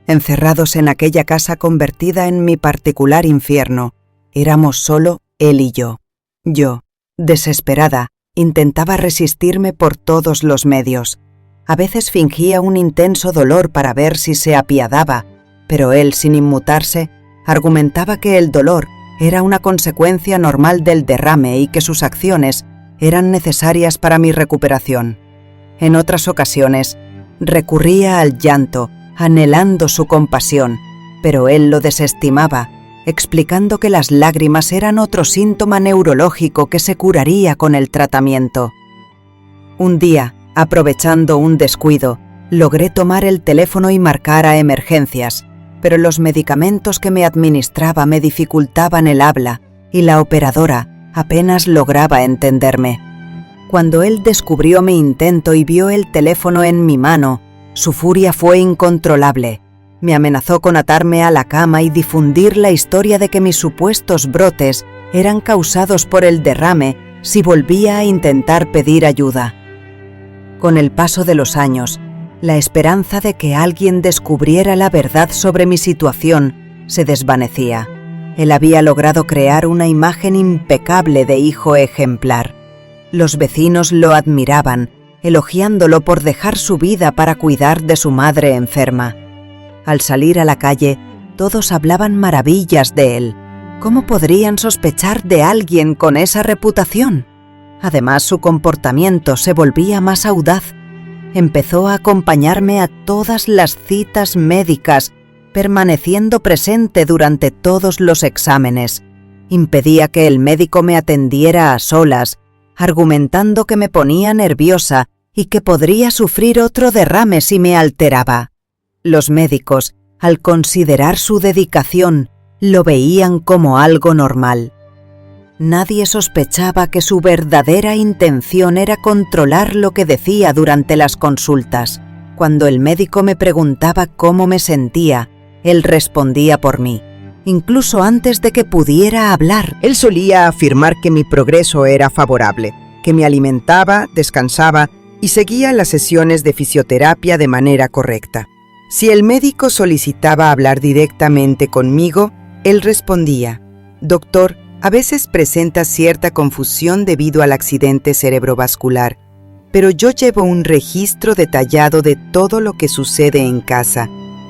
Encerrados en aquella casa convertida en mi particular infierno, éramos solo él y yo. Yo, desesperada, intentaba resistirme por todos los medios. A veces fingía un intenso dolor para ver si se apiadaba, pero él, sin inmutarse, argumentaba que el dolor era una consecuencia normal del derrame y que sus acciones eran necesarias para mi recuperación. En otras ocasiones, recurría al llanto, anhelando su compasión, pero él lo desestimaba, explicando que las lágrimas eran otro síntoma neurológico que se curaría con el tratamiento. Un día, aprovechando un descuido, logré tomar el teléfono y marcar a emergencias, pero los medicamentos que me administraba me dificultaban el habla y la operadora apenas lograba entenderme. Cuando él descubrió mi intento y vio el teléfono en mi mano, su furia fue incontrolable. Me amenazó con atarme a la cama y difundir la historia de que mis supuestos brotes eran causados por el derrame si volvía a intentar pedir ayuda. Con el paso de los años, la esperanza de que alguien descubriera la verdad sobre mi situación se desvanecía. Él había logrado crear una imagen impecable de hijo ejemplar. Los vecinos lo admiraban, elogiándolo por dejar su vida para cuidar de su madre enferma. Al salir a la calle, todos hablaban maravillas de él. ¿Cómo podrían sospechar de alguien con esa reputación? Además, su comportamiento se volvía más audaz. Empezó a acompañarme a todas las citas médicas, permaneciendo presente durante todos los exámenes. Impedía que el médico me atendiera a solas, argumentando que me ponía nerviosa y que podría sufrir otro derrame si me alteraba. Los médicos, al considerar su dedicación, lo veían como algo normal. Nadie sospechaba que su verdadera intención era controlar lo que decía durante las consultas. Cuando el médico me preguntaba cómo me sentía, él respondía por mí. Incluso antes de que pudiera hablar, Él solía afirmar que mi progreso era favorable, que me alimentaba, descansaba y seguía las sesiones de fisioterapia de manera correcta. Si el médico solicitaba hablar directamente conmigo, él respondía: «Doctor, a veces presenta cierta confusión debido al accidente cerebrovascular, pero yo llevo un registro detallado de todo lo que sucede en casa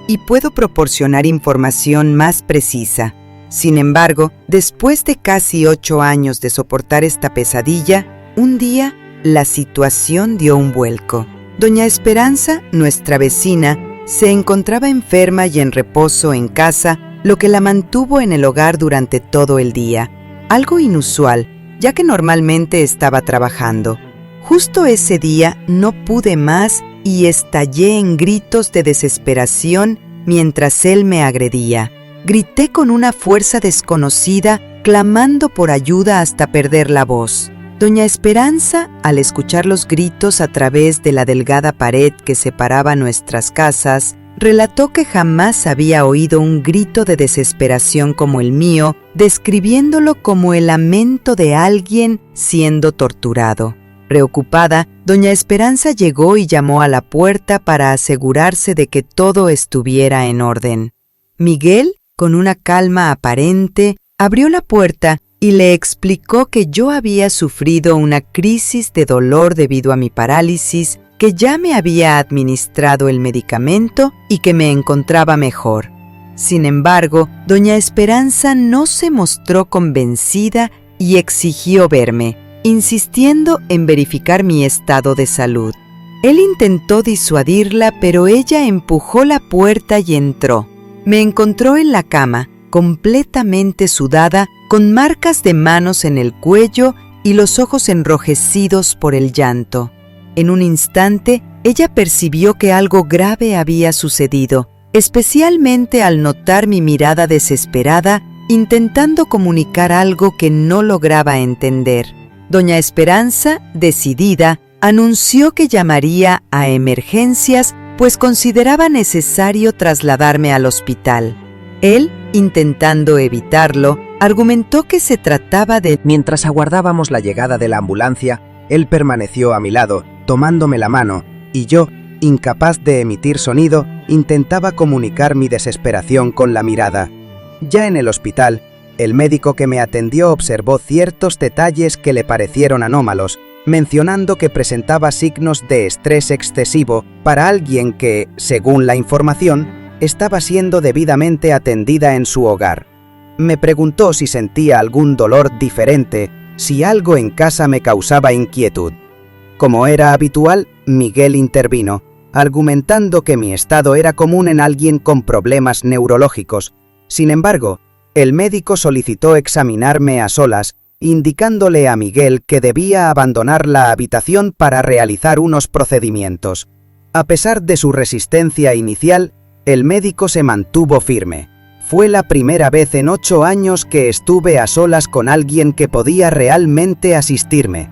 y puedo proporcionar información más precisa. Sin embargo, después de casi 8 años de soportar esta pesadilla, un día la situación dio un vuelco. Doña Esperanza, nuestra vecina, se encontraba enferma y en reposo en casa, lo que la mantuvo en el hogar durante todo el día. Algo inusual, ya que normalmente estaba trabajando. Justo ese día no pude más y estallé en gritos de desesperación mientras él me agredía. Grité con una fuerza desconocida, clamando por ayuda hasta perder la voz. Doña Esperanza, al escuchar los gritos a través de la delgada pared que separaba nuestras casas, relató que jamás había oído un grito de desesperación como el mío, describiéndolo como el lamento de alguien siendo torturado. Preocupada, doña Esperanza llegó y llamó a la puerta para asegurarse de que todo estuviera en orden. Miguel, con una calma aparente, abrió la puerta y le explicó que yo había sufrido una crisis de dolor debido a mi parálisis, que ya me había administrado el medicamento y que me encontraba mejor. Sin embargo, doña Esperanza no se mostró convencida y exigió verme, insistiendo en verificar mi estado de salud. Él intentó disuadirla, pero ella empujó la puerta y entró. Me encontró en la cama, completamente sudada, con marcas de manos en el cuello y los ojos enrojecidos por el llanto. En un instante, ella percibió que algo grave había sucedido, especialmente al notar mi mirada desesperada, intentando comunicar algo que no lograba entender. Doña Esperanza, decidida, anunció que llamaría a emergencias, pues consideraba necesario trasladarme al hospital. Él, intentando evitarlo, argumentó que se trataba de... Mientras aguardábamos la llegada de la ambulancia, él permaneció a mi lado, tomándome la mano, y yo, incapaz de emitir sonido, intentaba comunicar mi desesperación con la mirada. Ya en el hospital, El médico que me atendió observó ciertos detalles que le parecieron anómalos, mencionando que presentaba signos de estrés excesivo para alguien que, según la información, estaba siendo debidamente atendida en su hogar. Me preguntó si sentía algún dolor diferente, si algo en casa me causaba inquietud. Como era habitual, Miguel intervino, argumentando que mi estado era común en alguien con problemas neurológicos. Sin embargo, el médico solicitó examinarme a solas, indicándole a Miguel que debía abandonar la habitación para realizar unos procedimientos. A pesar de su resistencia inicial, el médico se mantuvo firme. Fue la primera vez en 8 años que estuve a solas con alguien que podía realmente asistirme.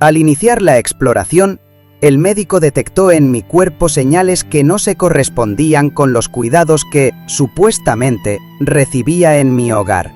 Al iniciar la exploración, el médico detectó en mi cuerpo señales que no se correspondían con los cuidados que, supuestamente, recibía en mi hogar.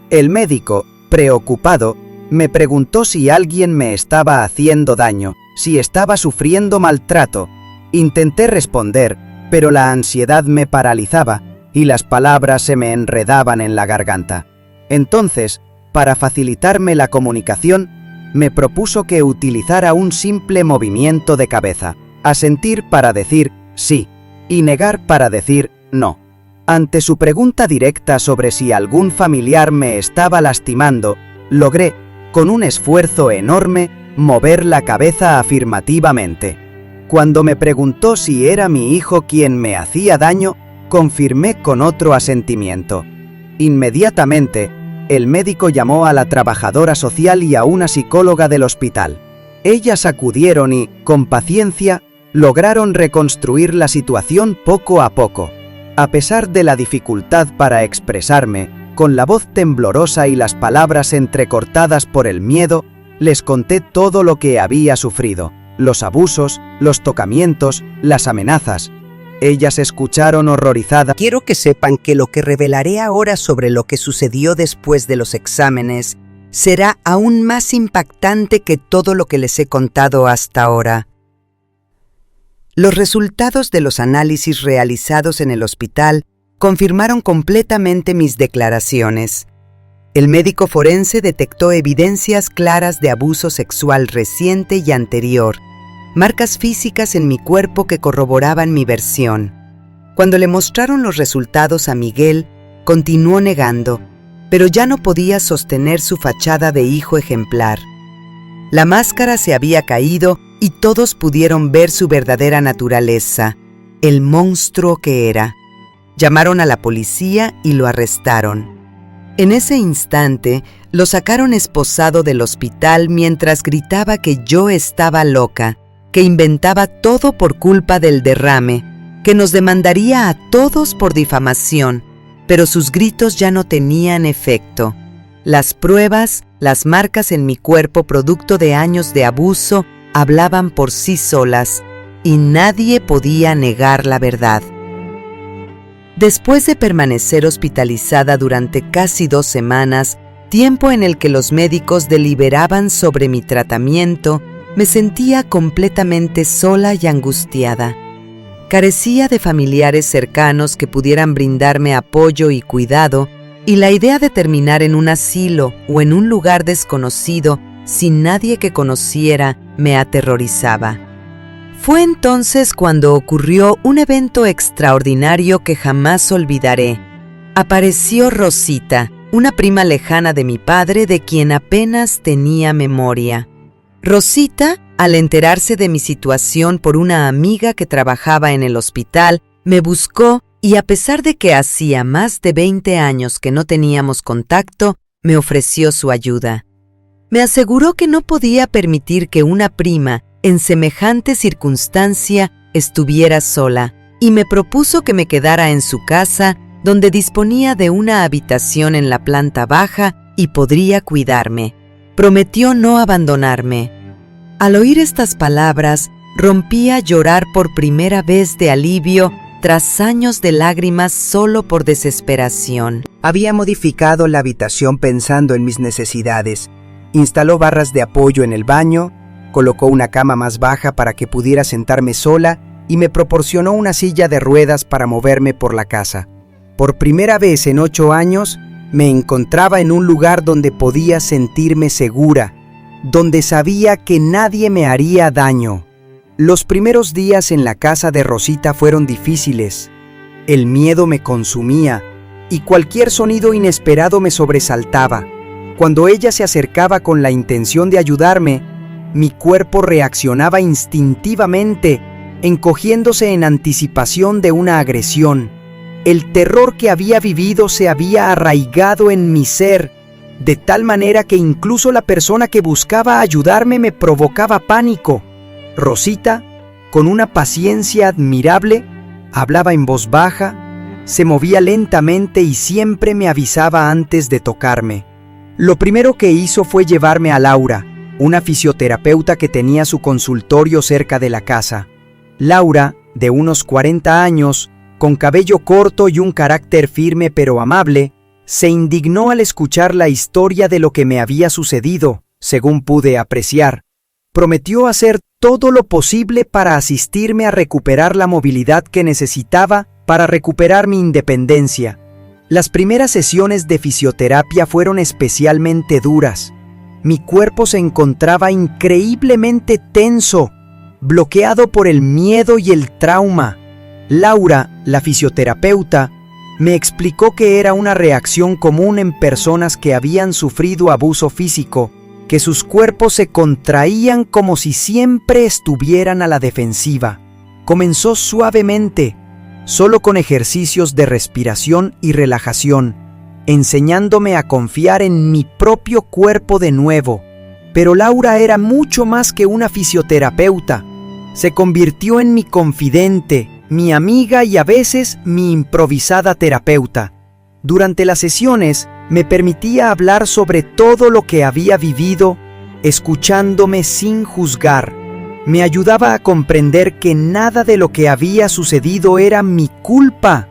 El médico, preocupado, me preguntó si alguien me estaba haciendo daño, si estaba sufriendo maltrato. Intenté responder, pero la ansiedad me paralizaba y las palabras se me enredaban en la garganta. Entonces, para facilitarme la comunicación, me propuso que utilizara un simple movimiento de cabeza, asentir para decir sí y negar para decir no. Ante su pregunta directa sobre si algún familiar me estaba lastimando, logré, con un esfuerzo enorme, mover la cabeza afirmativamente. Cuando me preguntó si era mi hijo quien me hacía daño, confirmé con otro asentimiento. Inmediatamente, el médico llamó a la trabajadora social y a una psicóloga del hospital. Ellas acudieron y, con paciencia, lograron reconstruir la situación poco a poco. A pesar de la dificultad para expresarme, con la voz temblorosa y las palabras entrecortadas por el miedo, les conté todo lo que había sufrido, los abusos, los tocamientos, las amenazas. Ellas escucharon horrorizadas. Quiero que sepan que lo que revelaré ahora sobre lo que sucedió después de los exámenes será aún más impactante que todo lo que les he contado hasta ahora. Los resultados de los análisis realizados en el hospital confirmaron completamente mis declaraciones. El médico forense detectó evidencias claras de abuso sexual reciente y anterior, marcas físicas en mi cuerpo que corroboraban mi versión. Cuando le mostraron los resultados a Miguel, continuó negando, pero ya no podía sostener su fachada de hijo ejemplar. La máscara se había caído y todos pudieron ver su verdadera naturaleza, el monstruo que era. Llamaron a la policía y lo arrestaron. En ese instante, lo sacaron esposado del hospital mientras gritaba que yo estaba loca, que inventaba todo por culpa del derrame, que nos demandaría a todos por difamación, pero sus gritos ya no tenían efecto. Las pruebas, las marcas en mi cuerpo producto de años de abuso, hablaban por sí solas, y nadie podía negar la verdad. Después de permanecer hospitalizada durante casi 2 semanas, tiempo en el que los médicos deliberaban sobre mi tratamiento, me sentía completamente sola y angustiada. Carecía de familiares cercanos que pudieran brindarme apoyo y cuidado, y la idea de terminar en un asilo o en un lugar desconocido, sin nadie que conociera, me aterrorizaba. Fue entonces cuando ocurrió un evento extraordinario que jamás olvidaré. Apareció Rosita, una prima lejana de mi padre de quien apenas tenía memoria. Rosita, al enterarse de mi situación por una amiga que trabajaba en el hospital, me buscó y a pesar de que hacía más de 20 años que no teníamos contacto, me ofreció su ayuda. Me aseguró que no podía permitir que una prima, en semejante circunstancia, estuviera sola, y me propuso que me quedara en su casa, donde disponía de una habitación en la planta baja y podría cuidarme. Prometió no abandonarme. Al oír estas palabras, rompí a llorar por primera vez de alivio tras años de lágrimas solo por desesperación. Había modificado la habitación pensando en mis necesidades. Instaló barras de apoyo en el baño, colocó una cama más baja para que pudiera sentarme sola y me proporcionó una silla de ruedas para moverme por la casa. Por primera vez en 8 años, Me encontraba en un lugar donde podía sentirme segura, donde sabía que nadie me haría daño. Los primeros días en la casa de Rosita fueron difíciles. El miedo me consumía y cualquier sonido inesperado me sobresaltaba. Cuando ella se acercaba con la intención de ayudarme, mi cuerpo reaccionaba instintivamente, encogiéndose en anticipación de una agresión. El terror que había vivido se había arraigado en mi ser, de tal manera que incluso la persona que buscaba ayudarme me provocaba pánico. Rosita, con una paciencia admirable, hablaba en voz baja, se movía lentamente y siempre me avisaba antes de tocarme. Lo primero que hizo fue llevarme a Laura, una fisioterapeuta que tenía su consultorio cerca de la casa. Laura, de unos 40 años, con cabello corto y un carácter firme pero amable, se indignó al escuchar la historia de lo que me había sucedido, según pude apreciar. Prometió hacer todo lo posible para asistirme a recuperar la movilidad que necesitaba para recuperar mi independencia. Las primeras sesiones de fisioterapia fueron especialmente duras. Mi cuerpo se encontraba increíblemente tenso, bloqueado por el miedo y el trauma. Laura, la fisioterapeuta, me explicó que era una reacción común en personas que habían sufrido abuso físico, que sus cuerpos se contraían como si siempre estuvieran a la defensiva. Comenzó suavemente, solo con ejercicios de respiración y relajación, enseñándome a confiar en mi propio cuerpo de nuevo. Pero Laura era mucho más que una fisioterapeuta. Se convirtió en mi confidente, mi amiga y a veces mi improvisada terapeuta. Durante las sesiones me permitía hablar sobre todo lo que había vivido, escuchándome sin juzgar. Me ayudaba a comprender que nada de lo que había sucedido era mi culpa,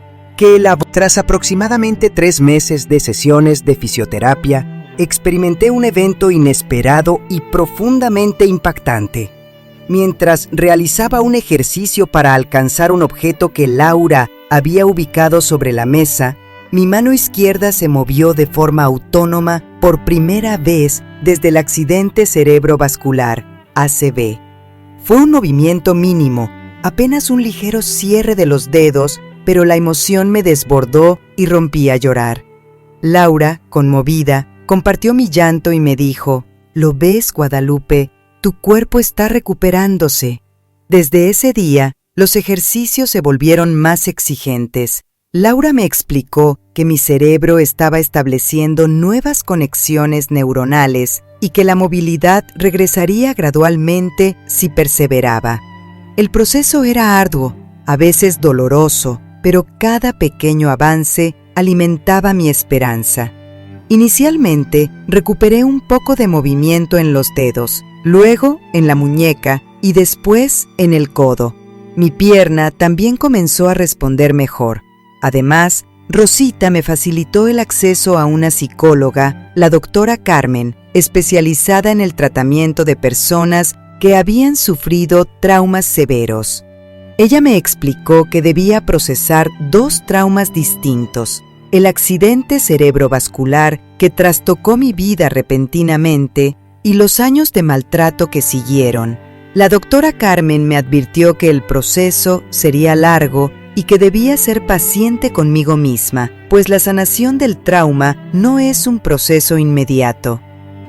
Tras aproximadamente 3 meses de sesiones de fisioterapia, experimenté un evento inesperado y profundamente impactante. Mientras realizaba un ejercicio para alcanzar un objeto que Laura había ubicado sobre la mesa, mi mano izquierda se movió de forma autónoma por primera vez desde el accidente cerebrovascular, ACV. Fue un movimiento mínimo, apenas un ligero cierre de los dedos, pero la emoción me desbordó y rompí a llorar. Laura, conmovida, compartió mi llanto y me dijo: «¿Lo ves, Guadalupe? Tu cuerpo está recuperándose». Desde ese día, los ejercicios se volvieron más exigentes. Laura me explicó que mi cerebro estaba estableciendo nuevas conexiones neuronales y que la movilidad regresaría gradualmente si perseveraba. El proceso era arduo, a veces doloroso, pero cada pequeño avance alimentaba mi esperanza. Inicialmente, recuperé un poco de movimiento en los dedos, luego en la muñeca y después en el codo. Mi pierna también comenzó a responder mejor. Además, Rosita me facilitó el acceso a una psicóloga, la doctora Carmen, especializada en el tratamiento de personas que habían sufrido traumas severos. Ella me explicó que debía procesar 2 traumas distintos: el accidente cerebrovascular que trastocó mi vida repentinamente y los años de maltrato que siguieron. La doctora Carmen me advirtió que el proceso sería largo y que debía ser paciente conmigo misma, pues la sanación del trauma no es un proceso inmediato.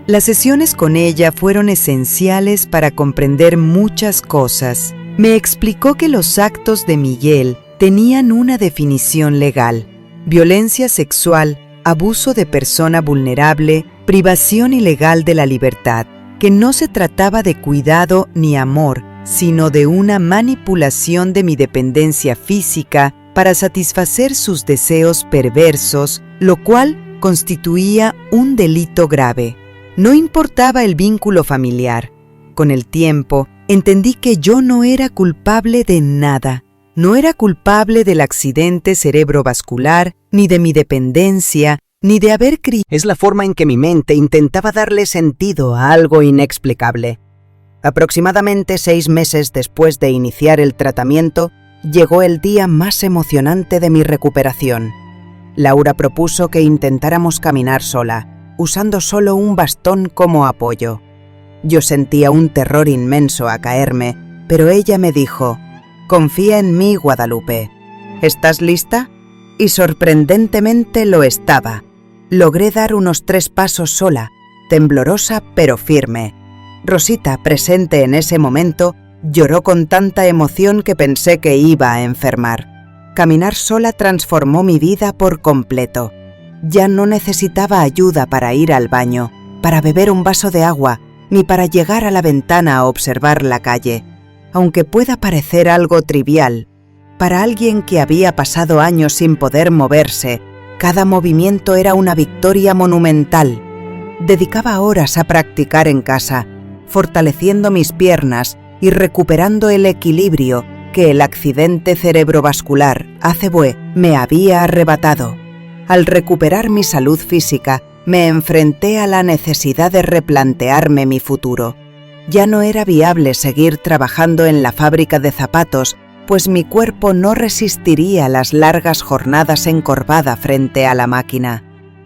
Las sesiones con ella fueron esenciales para comprender muchas cosas. Me explicó que los actos de Miguel tenían una definición legal: violencia sexual, abuso de persona vulnerable, privación ilegal de la libertad, que no se trataba de cuidado ni amor, sino de una manipulación de mi dependencia física para satisfacer sus deseos perversos, lo cual constituía un delito grave. No importaba el vínculo familiar. Con el tiempo, entendí que yo no era culpable de nada. No era culpable del accidente cerebrovascular, ni de mi dependencia, ni de haber criado. Es la forma en que mi mente intentaba darle sentido a algo inexplicable. Aproximadamente 6 meses después de iniciar el tratamiento, llegó el día más emocionante de mi recuperación. Laura propuso que intentáramos caminar sola, usando solo un bastón como apoyo. Yo sentía un terror inmenso a caerme, pero ella me dijo: «Confía en mí, Guadalupe. ¿Estás lista?». Y sorprendentemente lo estaba. Logré dar unos 3 pasos sola, temblorosa pero firme. Rosita, presente en ese momento, lloró con tanta emoción que pensé que iba a enfermar. Caminar sola transformó mi vida por completo. Ya no necesitaba ayuda para ir al baño, para beber un vaso de agua, ni para llegar a la ventana a observar la calle. Aunque pueda parecer algo trivial, para alguien que había pasado años sin poder moverse, cada movimiento era una victoria monumental. Dedicaba horas a practicar en casa, fortaleciendo mis piernas y recuperando el equilibrio que el accidente cerebrovascular ACV me había arrebatado. Al recuperar mi salud física, me enfrenté a la necesidad de replantearme mi futuro. Ya no era viable seguir trabajando en la fábrica de zapatos, pues mi cuerpo no resistiría las largas jornadas encorvada frente a la máquina.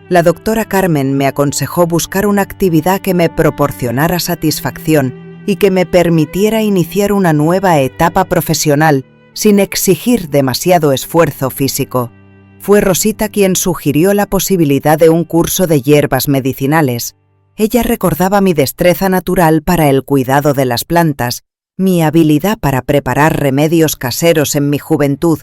La doctora Carmen me aconsejó buscar una actividad que me proporcionara satisfacción y que me permitiera iniciar una nueva etapa profesional sin exigir demasiado esfuerzo físico. Fue Rosita quien sugirió la posibilidad de un curso de hierbas medicinales. Ella recordaba mi destreza natural para el cuidado de las plantas, mi habilidad para preparar remedios caseros en mi juventud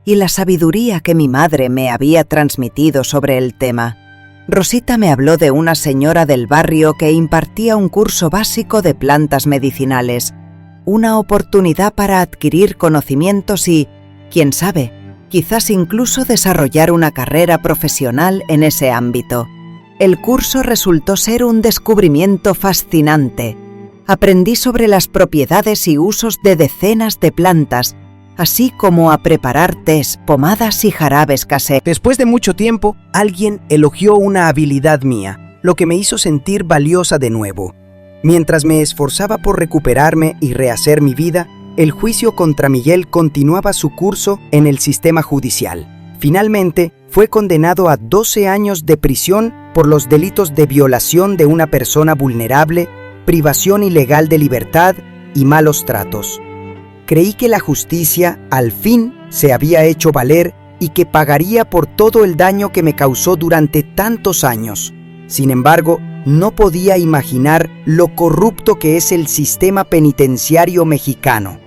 y la sabiduría que mi madre me había transmitido sobre el tema. Rosita me habló de una señora del barrio que impartía un curso básico de plantas medicinales, una oportunidad para adquirir conocimientos y, quién sabe, quizás incluso desarrollar una carrera profesional en ese ámbito. El curso resultó ser un descubrimiento fascinante. Aprendí sobre las propiedades y usos de decenas de plantas, así como a preparar tés, pomadas y jarabes caseros. Después de mucho tiempo, alguien elogió una habilidad mía, lo que me hizo sentir valiosa de nuevo. Mientras me esforzaba por recuperarme y rehacer mi vida, el juicio contra Miguel continuaba su curso en el sistema judicial. Finalmente, fue condenado a 12 años de prisión por los delitos de violación de una persona vulnerable, privación ilegal de libertad y malos tratos. Creí que la justicia, al fin, se había hecho valer y que pagaría por todo el daño que me causó durante tantos años. Sin embargo, no podía imaginar lo corrupto que es el sistema penitenciario mexicano.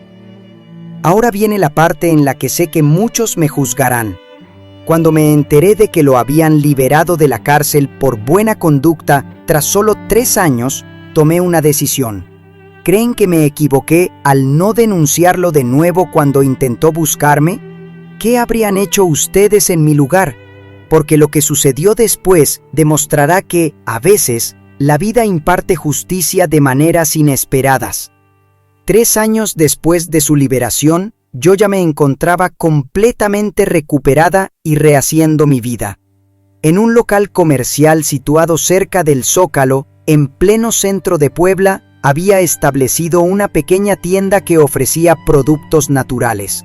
Ahora viene la parte en la que sé que muchos me juzgarán. Cuando me enteré de que lo habían liberado de la cárcel por buena conducta tras solo 3 años, tomé una decisión. ¿Creen que me equivoqué al no denunciarlo de nuevo cuando intentó buscarme? ¿Qué habrían hecho ustedes en mi lugar? Porque lo que sucedió después demostrará que, a veces, la vida imparte justicia de maneras inesperadas. 3 años después de su liberación, yo ya me encontraba completamente recuperada y rehaciendo mi vida. En un local comercial situado cerca del Zócalo, en pleno centro de Puebla, había establecido una pequeña tienda que ofrecía productos naturales.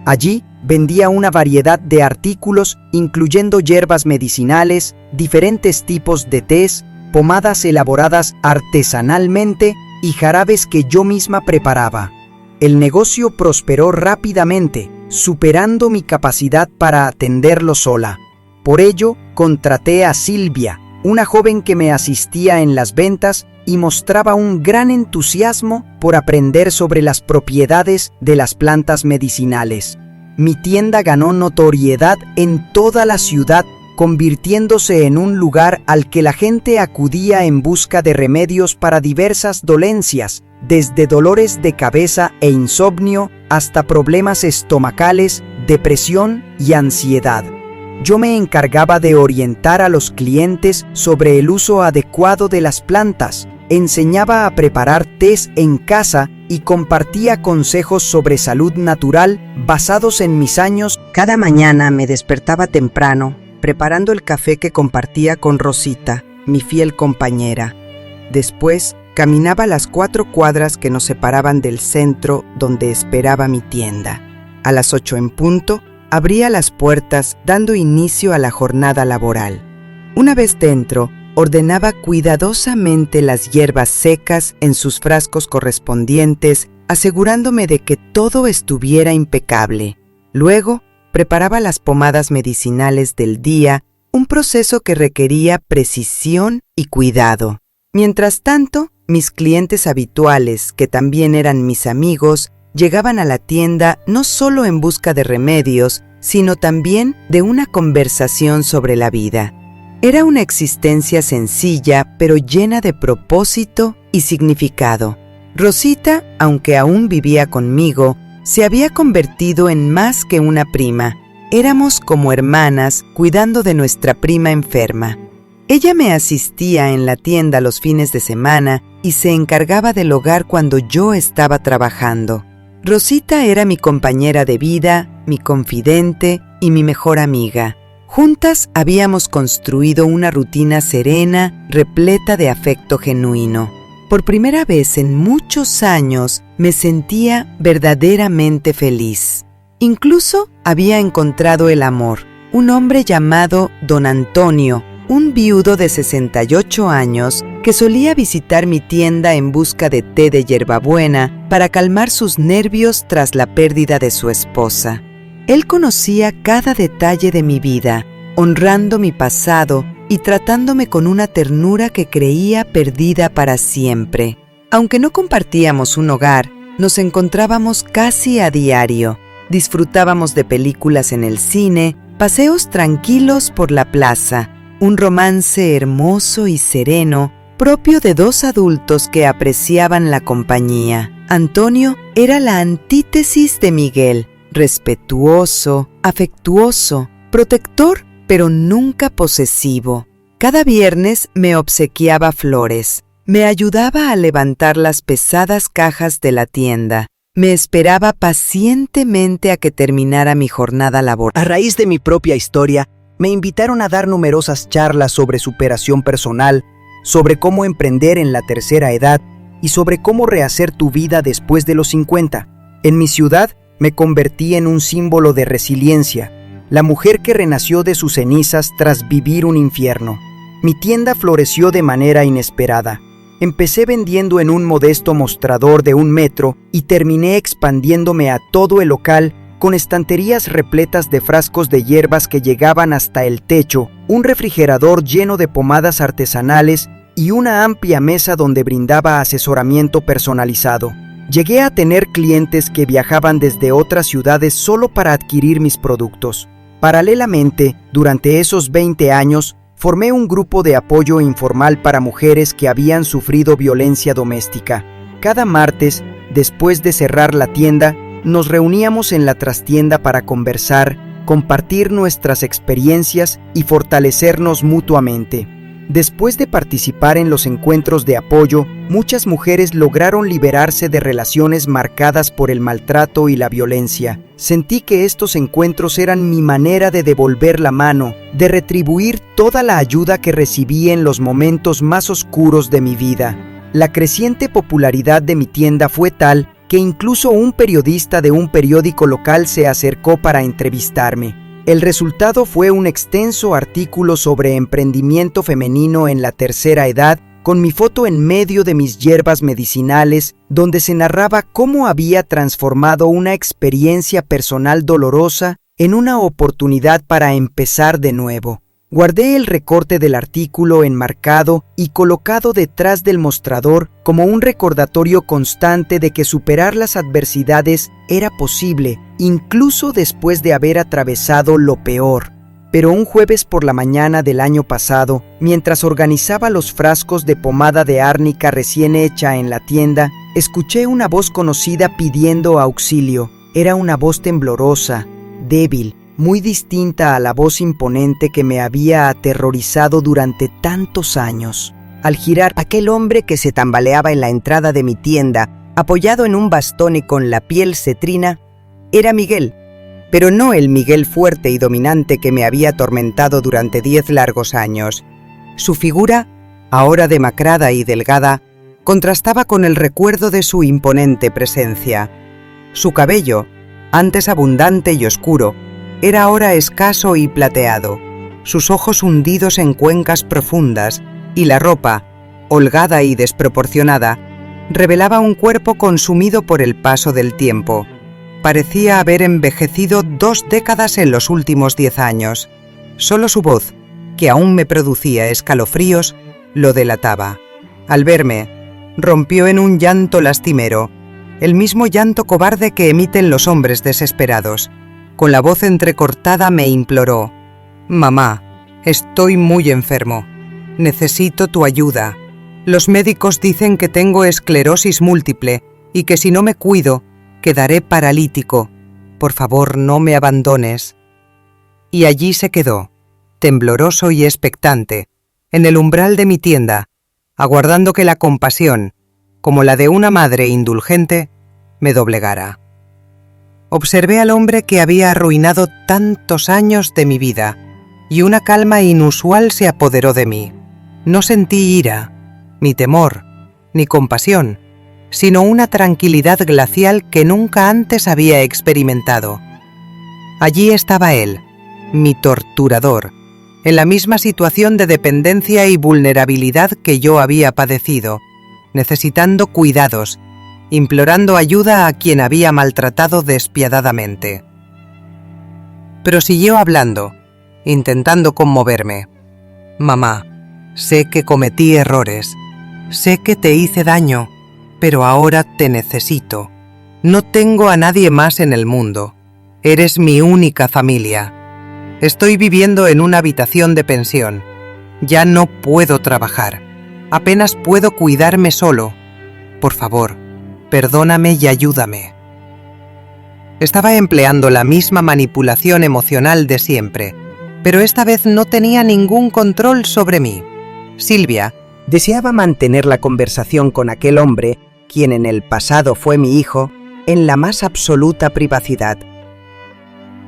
Allí vendía una variedad de artículos, incluyendo hierbas medicinales, diferentes tipos de tés, pomadas elaboradas artesanalmente y jarabes que yo misma preparaba. El negocio prosperó rápidamente, superando mi capacidad para atenderlo sola. Por ello, contraté a Silvia, una joven que me asistía en las ventas y mostraba un gran entusiasmo por aprender sobre las propiedades de las plantas medicinales. Mi tienda ganó notoriedad en toda la ciudad, convirtiéndose en un lugar al que la gente acudía en busca de remedios para diversas dolencias, desde dolores de cabeza e insomnio hasta problemas estomacales, depresión y ansiedad. Yo me encargaba de orientar a los clientes sobre el uso adecuado de las plantas, enseñaba a preparar tés en casa y compartía consejos sobre salud natural basados en mis años. Cada mañana me despertaba temprano, preparando el café que compartía con Rosita, mi fiel compañera. Después, caminaba las 4 cuadras que nos separaban del centro donde esperaba mi tienda. A las 8 en punto, abría las puertas dando inicio a la jornada laboral. Una vez dentro, ordenaba cuidadosamente las hierbas secas en sus frascos correspondientes, asegurándome de que todo estuviera impecable. Luego, preparaba las pomadas medicinales del día, un proceso que requería precisión y cuidado. Mientras tanto, mis clientes habituales, que también eran mis amigos, llegaban a la tienda no solo en busca de remedios, sino también de una conversación sobre la vida. Era una existencia sencilla, pero llena de propósito y significado. Rosita, aunque aún vivía conmigo, se había convertido en más que una prima. Éramos como hermanas cuidando de nuestra prima enferma. Ella me asistía en la tienda los fines de semana y se encargaba del hogar cuando yo estaba trabajando. Rosita era mi compañera de vida, mi confidente y mi mejor amiga. Juntas habíamos construido una rutina serena, repleta de afecto genuino. Por primera vez en muchos años me sentía verdaderamente feliz. Incluso había encontrado el amor, un hombre llamado Don Antonio, un viudo de 68 años que solía visitar mi tienda en busca de té de hierbabuena para calmar sus nervios tras la pérdida de su esposa. Él conocía cada detalle de mi vida, honrando mi pasado y tratándome con una ternura que creía perdida para siempre. Aunque no compartíamos un hogar, nos encontrábamos casi a diario. Disfrutábamos de películas en el cine, paseos tranquilos por la plaza, un romance hermoso y sereno, propio de dos adultos que apreciaban la compañía. Antonio era la antítesis de Miguel, respetuoso, afectuoso, protector, pero nunca posesivo. Cada viernes me obsequiaba flores, me ayudaba a levantar las pesadas cajas de la tienda, me esperaba pacientemente a que terminara mi jornada laboral. A raíz de mi propia historia, me invitaron a dar numerosas charlas sobre superación personal, sobre cómo emprender en la tercera edad y sobre cómo rehacer tu vida después de los 50. En mi ciudad, me convertí en un símbolo de resiliencia, la mujer que renació de sus cenizas tras vivir un infierno. Mi tienda floreció de manera inesperada. Empecé vendiendo en un modesto mostrador de 1 metro y terminé expandiéndome a todo el local con estanterías repletas de frascos de hierbas que llegaban hasta el techo, un refrigerador lleno de pomadas artesanales y una amplia mesa donde brindaba asesoramiento personalizado. Llegué a tener clientes que viajaban desde otras ciudades solo para adquirir mis productos. Paralelamente, durante esos 20 años, formé un grupo de apoyo informal para mujeres que habían sufrido violencia doméstica. Cada martes, después de cerrar la tienda, nos reuníamos en la trastienda para conversar, compartir nuestras experiencias y fortalecernos mutuamente. Después de participar en los encuentros de apoyo, muchas mujeres lograron liberarse de relaciones marcadas por el maltrato y la violencia. Sentí que estos encuentros eran mi manera de devolver la mano, de retribuir toda la ayuda que recibí en los momentos más oscuros de mi vida. La creciente popularidad de mi tienda fue tal que incluso un periodista de un periódico local se acercó para entrevistarme. El resultado fue un extenso artículo sobre emprendimiento femenino en la tercera edad, con mi foto en medio de mis hierbas medicinales, donde se narraba cómo había transformado una experiencia personal dolorosa en una oportunidad para empezar de nuevo. Guardé el recorte del artículo enmarcado y colocado detrás del mostrador como un recordatorio constante de que superar las adversidades era posible, incluso después de haber atravesado lo peor. Pero un jueves por la mañana del año pasado, mientras organizaba los frascos de pomada de árnica recién hecha en la tienda, escuché una voz conocida pidiendo auxilio. Era una voz temblorosa, débil, muy distinta a la voz imponente que me había aterrorizado durante tantos años. Al girar, aquel hombre que se tambaleaba en la entrada de mi tienda, apoyado en un bastón y con la piel cetrina, era Miguel, pero no el Miguel fuerte y dominante que me había atormentado durante 10 largos años. Su figura, ahora demacrada y delgada, contrastaba con el recuerdo de su imponente presencia. Su cabello, antes abundante y oscuro, era ahora escaso y plateado, sus ojos hundidos en cuencas profundas, y la ropa, holgada y desproporcionada, revelaba un cuerpo consumido por el paso del tiempo. Parecía haber envejecido 2 décadas en los últimos 10 años. Solo su voz, que aún me producía escalofríos, lo delataba. Al verme, rompió en un llanto lastimero, el mismo llanto cobarde que emiten los hombres desesperados. Con la voz entrecortada me imploró: «Mamá, estoy muy enfermo. Necesito tu ayuda. Los médicos dicen que tengo esclerosis múltiple y que si no me cuido, quedaré paralítico. Por favor, no me abandones». Y allí se quedó, tembloroso y expectante, en el umbral de mi tienda, aguardando que la compasión, como la de una madre indulgente, me doblegara. Observé al hombre que había arruinado tantos años de mi vida, y una calma inusual se apoderó de mí. No sentí ira, ni temor, ni compasión, sino una tranquilidad glacial que nunca antes había experimentado. Allí estaba él, mi torturador, en la misma situación de dependencia y vulnerabilidad que yo había padecido, necesitando cuidados, implorando ayuda a quien había maltratado despiadadamente. Pero siguió hablando, intentando conmoverme. «Mamá, sé que cometí errores, sé que te hice daño, pero ahora te necesito. No tengo a nadie más en el mundo. Eres mi única familia. Estoy viviendo en una habitación de pensión. Ya no puedo trabajar. Apenas puedo cuidarme solo. Por favor, perdóname y ayúdame». Estaba empleando la misma manipulación emocional de siempre, pero esta vez no tenía ningún control sobre mí. Silvia deseaba mantener la conversación con aquel hombre, quien en el pasado fue mi hijo, en la más absoluta privacidad.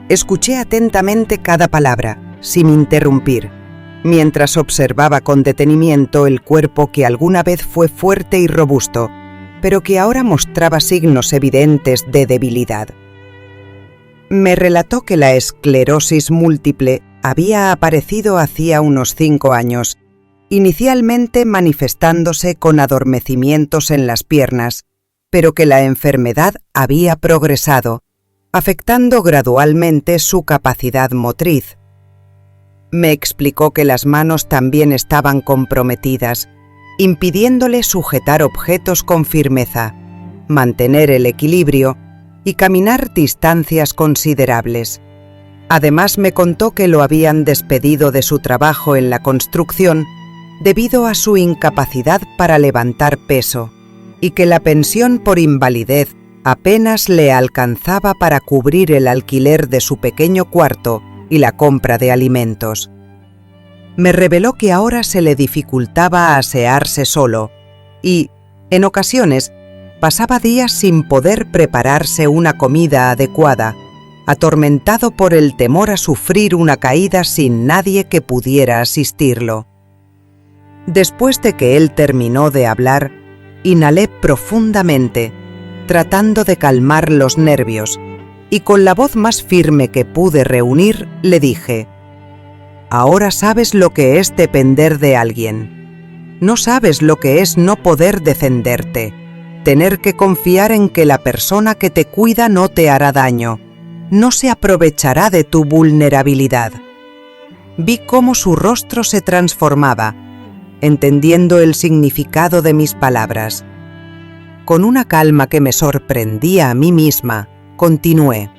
Escuché atentamente cada palabra, sin interrumpir, mientras observaba con detenimiento el cuerpo que alguna vez fue fuerte y robusto, pero que ahora mostraba signos evidentes de debilidad. Me relató que la esclerosis múltiple había aparecido hacía unos 5 años, inicialmente manifestándose con adormecimientos en las piernas, pero que la enfermedad había progresado, afectando gradualmente su capacidad motriz. Me explicó que las manos también estaban comprometidas, impidiéndole sujetar objetos con firmeza, mantener el equilibrio y caminar distancias considerables. Además me contó que lo habían despedido de su trabajo en la construcción debido a su incapacidad para levantar peso, y que la pensión por invalidez apenas le alcanzaba para cubrir el alquiler de su pequeño cuarto y la compra de alimentos. Me reveló que ahora se le dificultaba asearse solo y, en ocasiones, pasaba días sin poder prepararse una comida adecuada, atormentado por el temor a sufrir una caída sin nadie que pudiera asistirlo. Después de que él terminó de hablar, inhalé profundamente, tratando de calmar los nervios, y con la voz más firme que pude reunir, le dije: «Ahora sabes lo que es depender de alguien. No sabes lo que es no poder defenderte, tener que confiar en que la persona que te cuida no te hará daño, no se aprovechará de tu vulnerabilidad». Vi cómo su rostro se transformaba, entendiendo el significado de mis palabras. Con una calma que me sorprendía a mí misma, continué: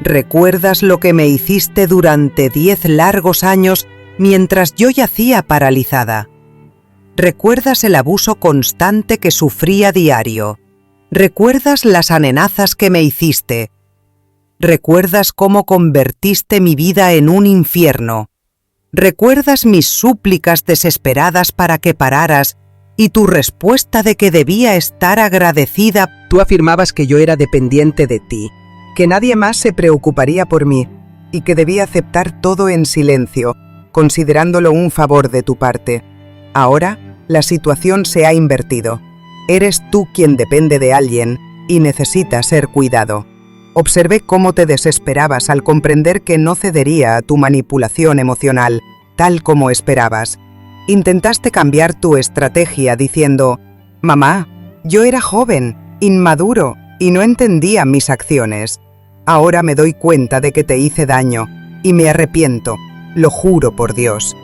«¿Recuerdas lo que me hiciste durante 10 largos años mientras yo yacía paralizada? ¿Recuerdas el abuso constante que sufrí a diario? ¿Recuerdas las amenazas que me hiciste? ¿Recuerdas cómo convertiste mi vida en un infierno? ¿Recuerdas mis súplicas desesperadas para que pararas y tu respuesta de que debía estar agradecida? Tú afirmabas que yo era dependiente de ti, que nadie más se preocuparía por mí y que debía aceptar todo en silencio, considerándolo un favor de tu parte. Ahora, la situación se ha invertido. Eres tú quien depende de alguien y necesita ser cuidado. Observé cómo te desesperabas al comprender que no cedería a tu manipulación emocional, tal como esperabas. Intentaste cambiar tu estrategia diciendo: «Mamá, yo era joven, inmaduro y no entendía mis acciones. Ahora me doy cuenta de que te hice daño y me arrepiento, lo juro por Dios».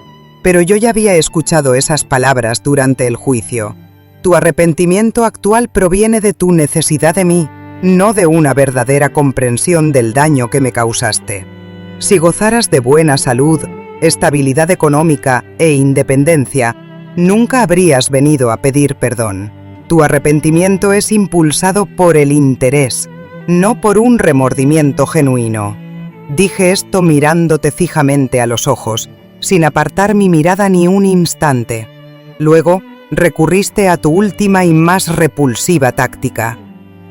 Pero yo ya había escuchado esas palabras durante el juicio. Tu arrepentimiento actual proviene de tu necesidad de mí, no de una verdadera comprensión del daño que me causaste. Si gozaras de buena salud, estabilidad económica e independencia, nunca habrías venido a pedir perdón. Tu arrepentimiento es impulsado por el interés, no por un remordimiento genuino. Dije esto mirándote fijamente a los ojos, sin apartar mi mirada ni un instante. Luego, recurriste a tu última y más repulsiva táctica.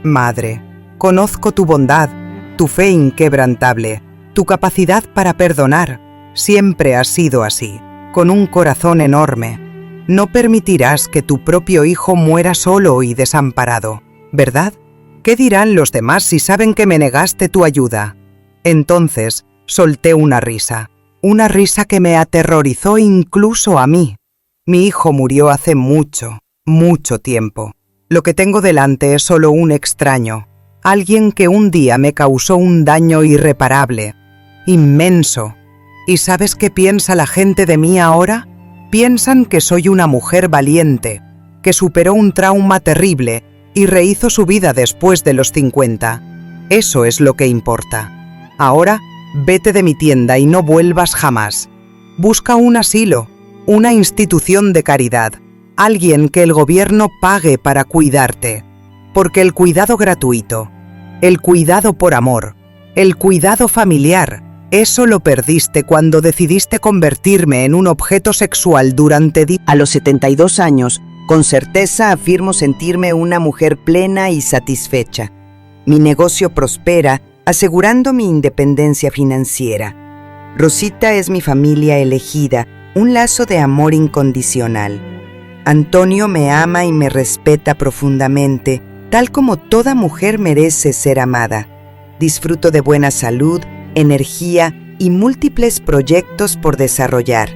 Madre, conozco tu bondad, tu fe inquebrantable, tu capacidad para perdonar. Siempre has sido así, con un corazón enorme. No permitirás que tu propio hijo muera solo y desamparado, ¿verdad? ¿Qué dirán los demás si saben que me negaste tu ayuda? Entonces, solté una risa que me aterrorizó incluso a mí. Mi hijo murió hace mucho, mucho tiempo. Lo que tengo delante es solo un extraño, alguien que un día me causó un daño irreparable, inmenso. ¿Y sabes qué piensa la gente de mí ahora? Piensan que soy una mujer valiente, que superó un trauma terrible y rehizo su vida después de los 50. Eso es lo que importa. Ahora, vete de mi tienda y no vuelvas jamás. Busca un asilo, una institución de caridad, alguien que el gobierno pague para cuidarte. Porque el cuidado gratuito, el cuidado por amor, el cuidado familiar, eso lo perdiste cuando decidiste convertirme en un objeto sexual durante A los 72 años, con certeza afirmo sentirme una mujer plena y satisfecha. Mi negocio prospera, asegurando mi independencia financiera. Rosita es mi familia elegida, un lazo de amor incondicional. Antonio me ama y me respeta profundamente, tal como toda mujer merece ser amada. Disfruto de buena salud, energía y múltiples proyectos por desarrollar.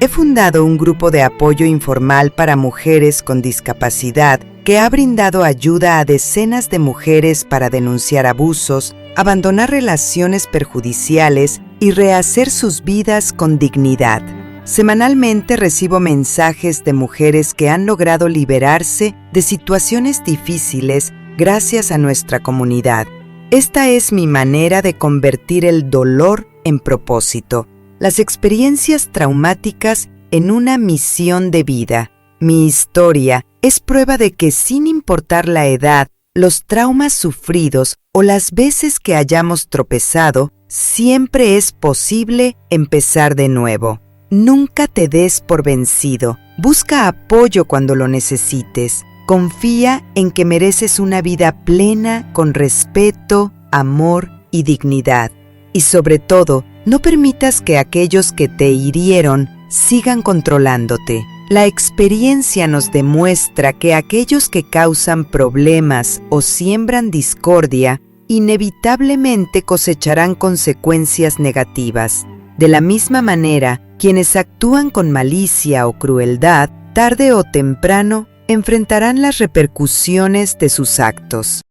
He fundado un grupo de apoyo informal para mujeres con discapacidad que ha brindado ayuda a decenas de mujeres para denunciar abusos, abandonar relaciones perjudiciales y rehacer sus vidas con dignidad. Semanalmente recibo mensajes de mujeres que han logrado liberarse de situaciones difíciles gracias a nuestra comunidad. Esta es mi manera de convertir el dolor en propósito, las experiencias traumáticas en una misión de vida. Mi historia es prueba de que sin importar la edad, los traumas sufridos o las veces que hayamos tropezado, siempre es posible empezar de nuevo. Nunca te des por vencido. Busca apoyo cuando lo necesites. Confía en que mereces una vida plena con respeto, amor y dignidad. Y sobre todo, no permitas que aquellos que te hirieron sigan controlándote. La experiencia nos demuestra que aquellos que causan problemas o siembran discordia, inevitablemente cosecharán consecuencias negativas. De la misma manera, quienes actúan con malicia o crueldad, tarde o temprano, enfrentarán las repercusiones de sus actos.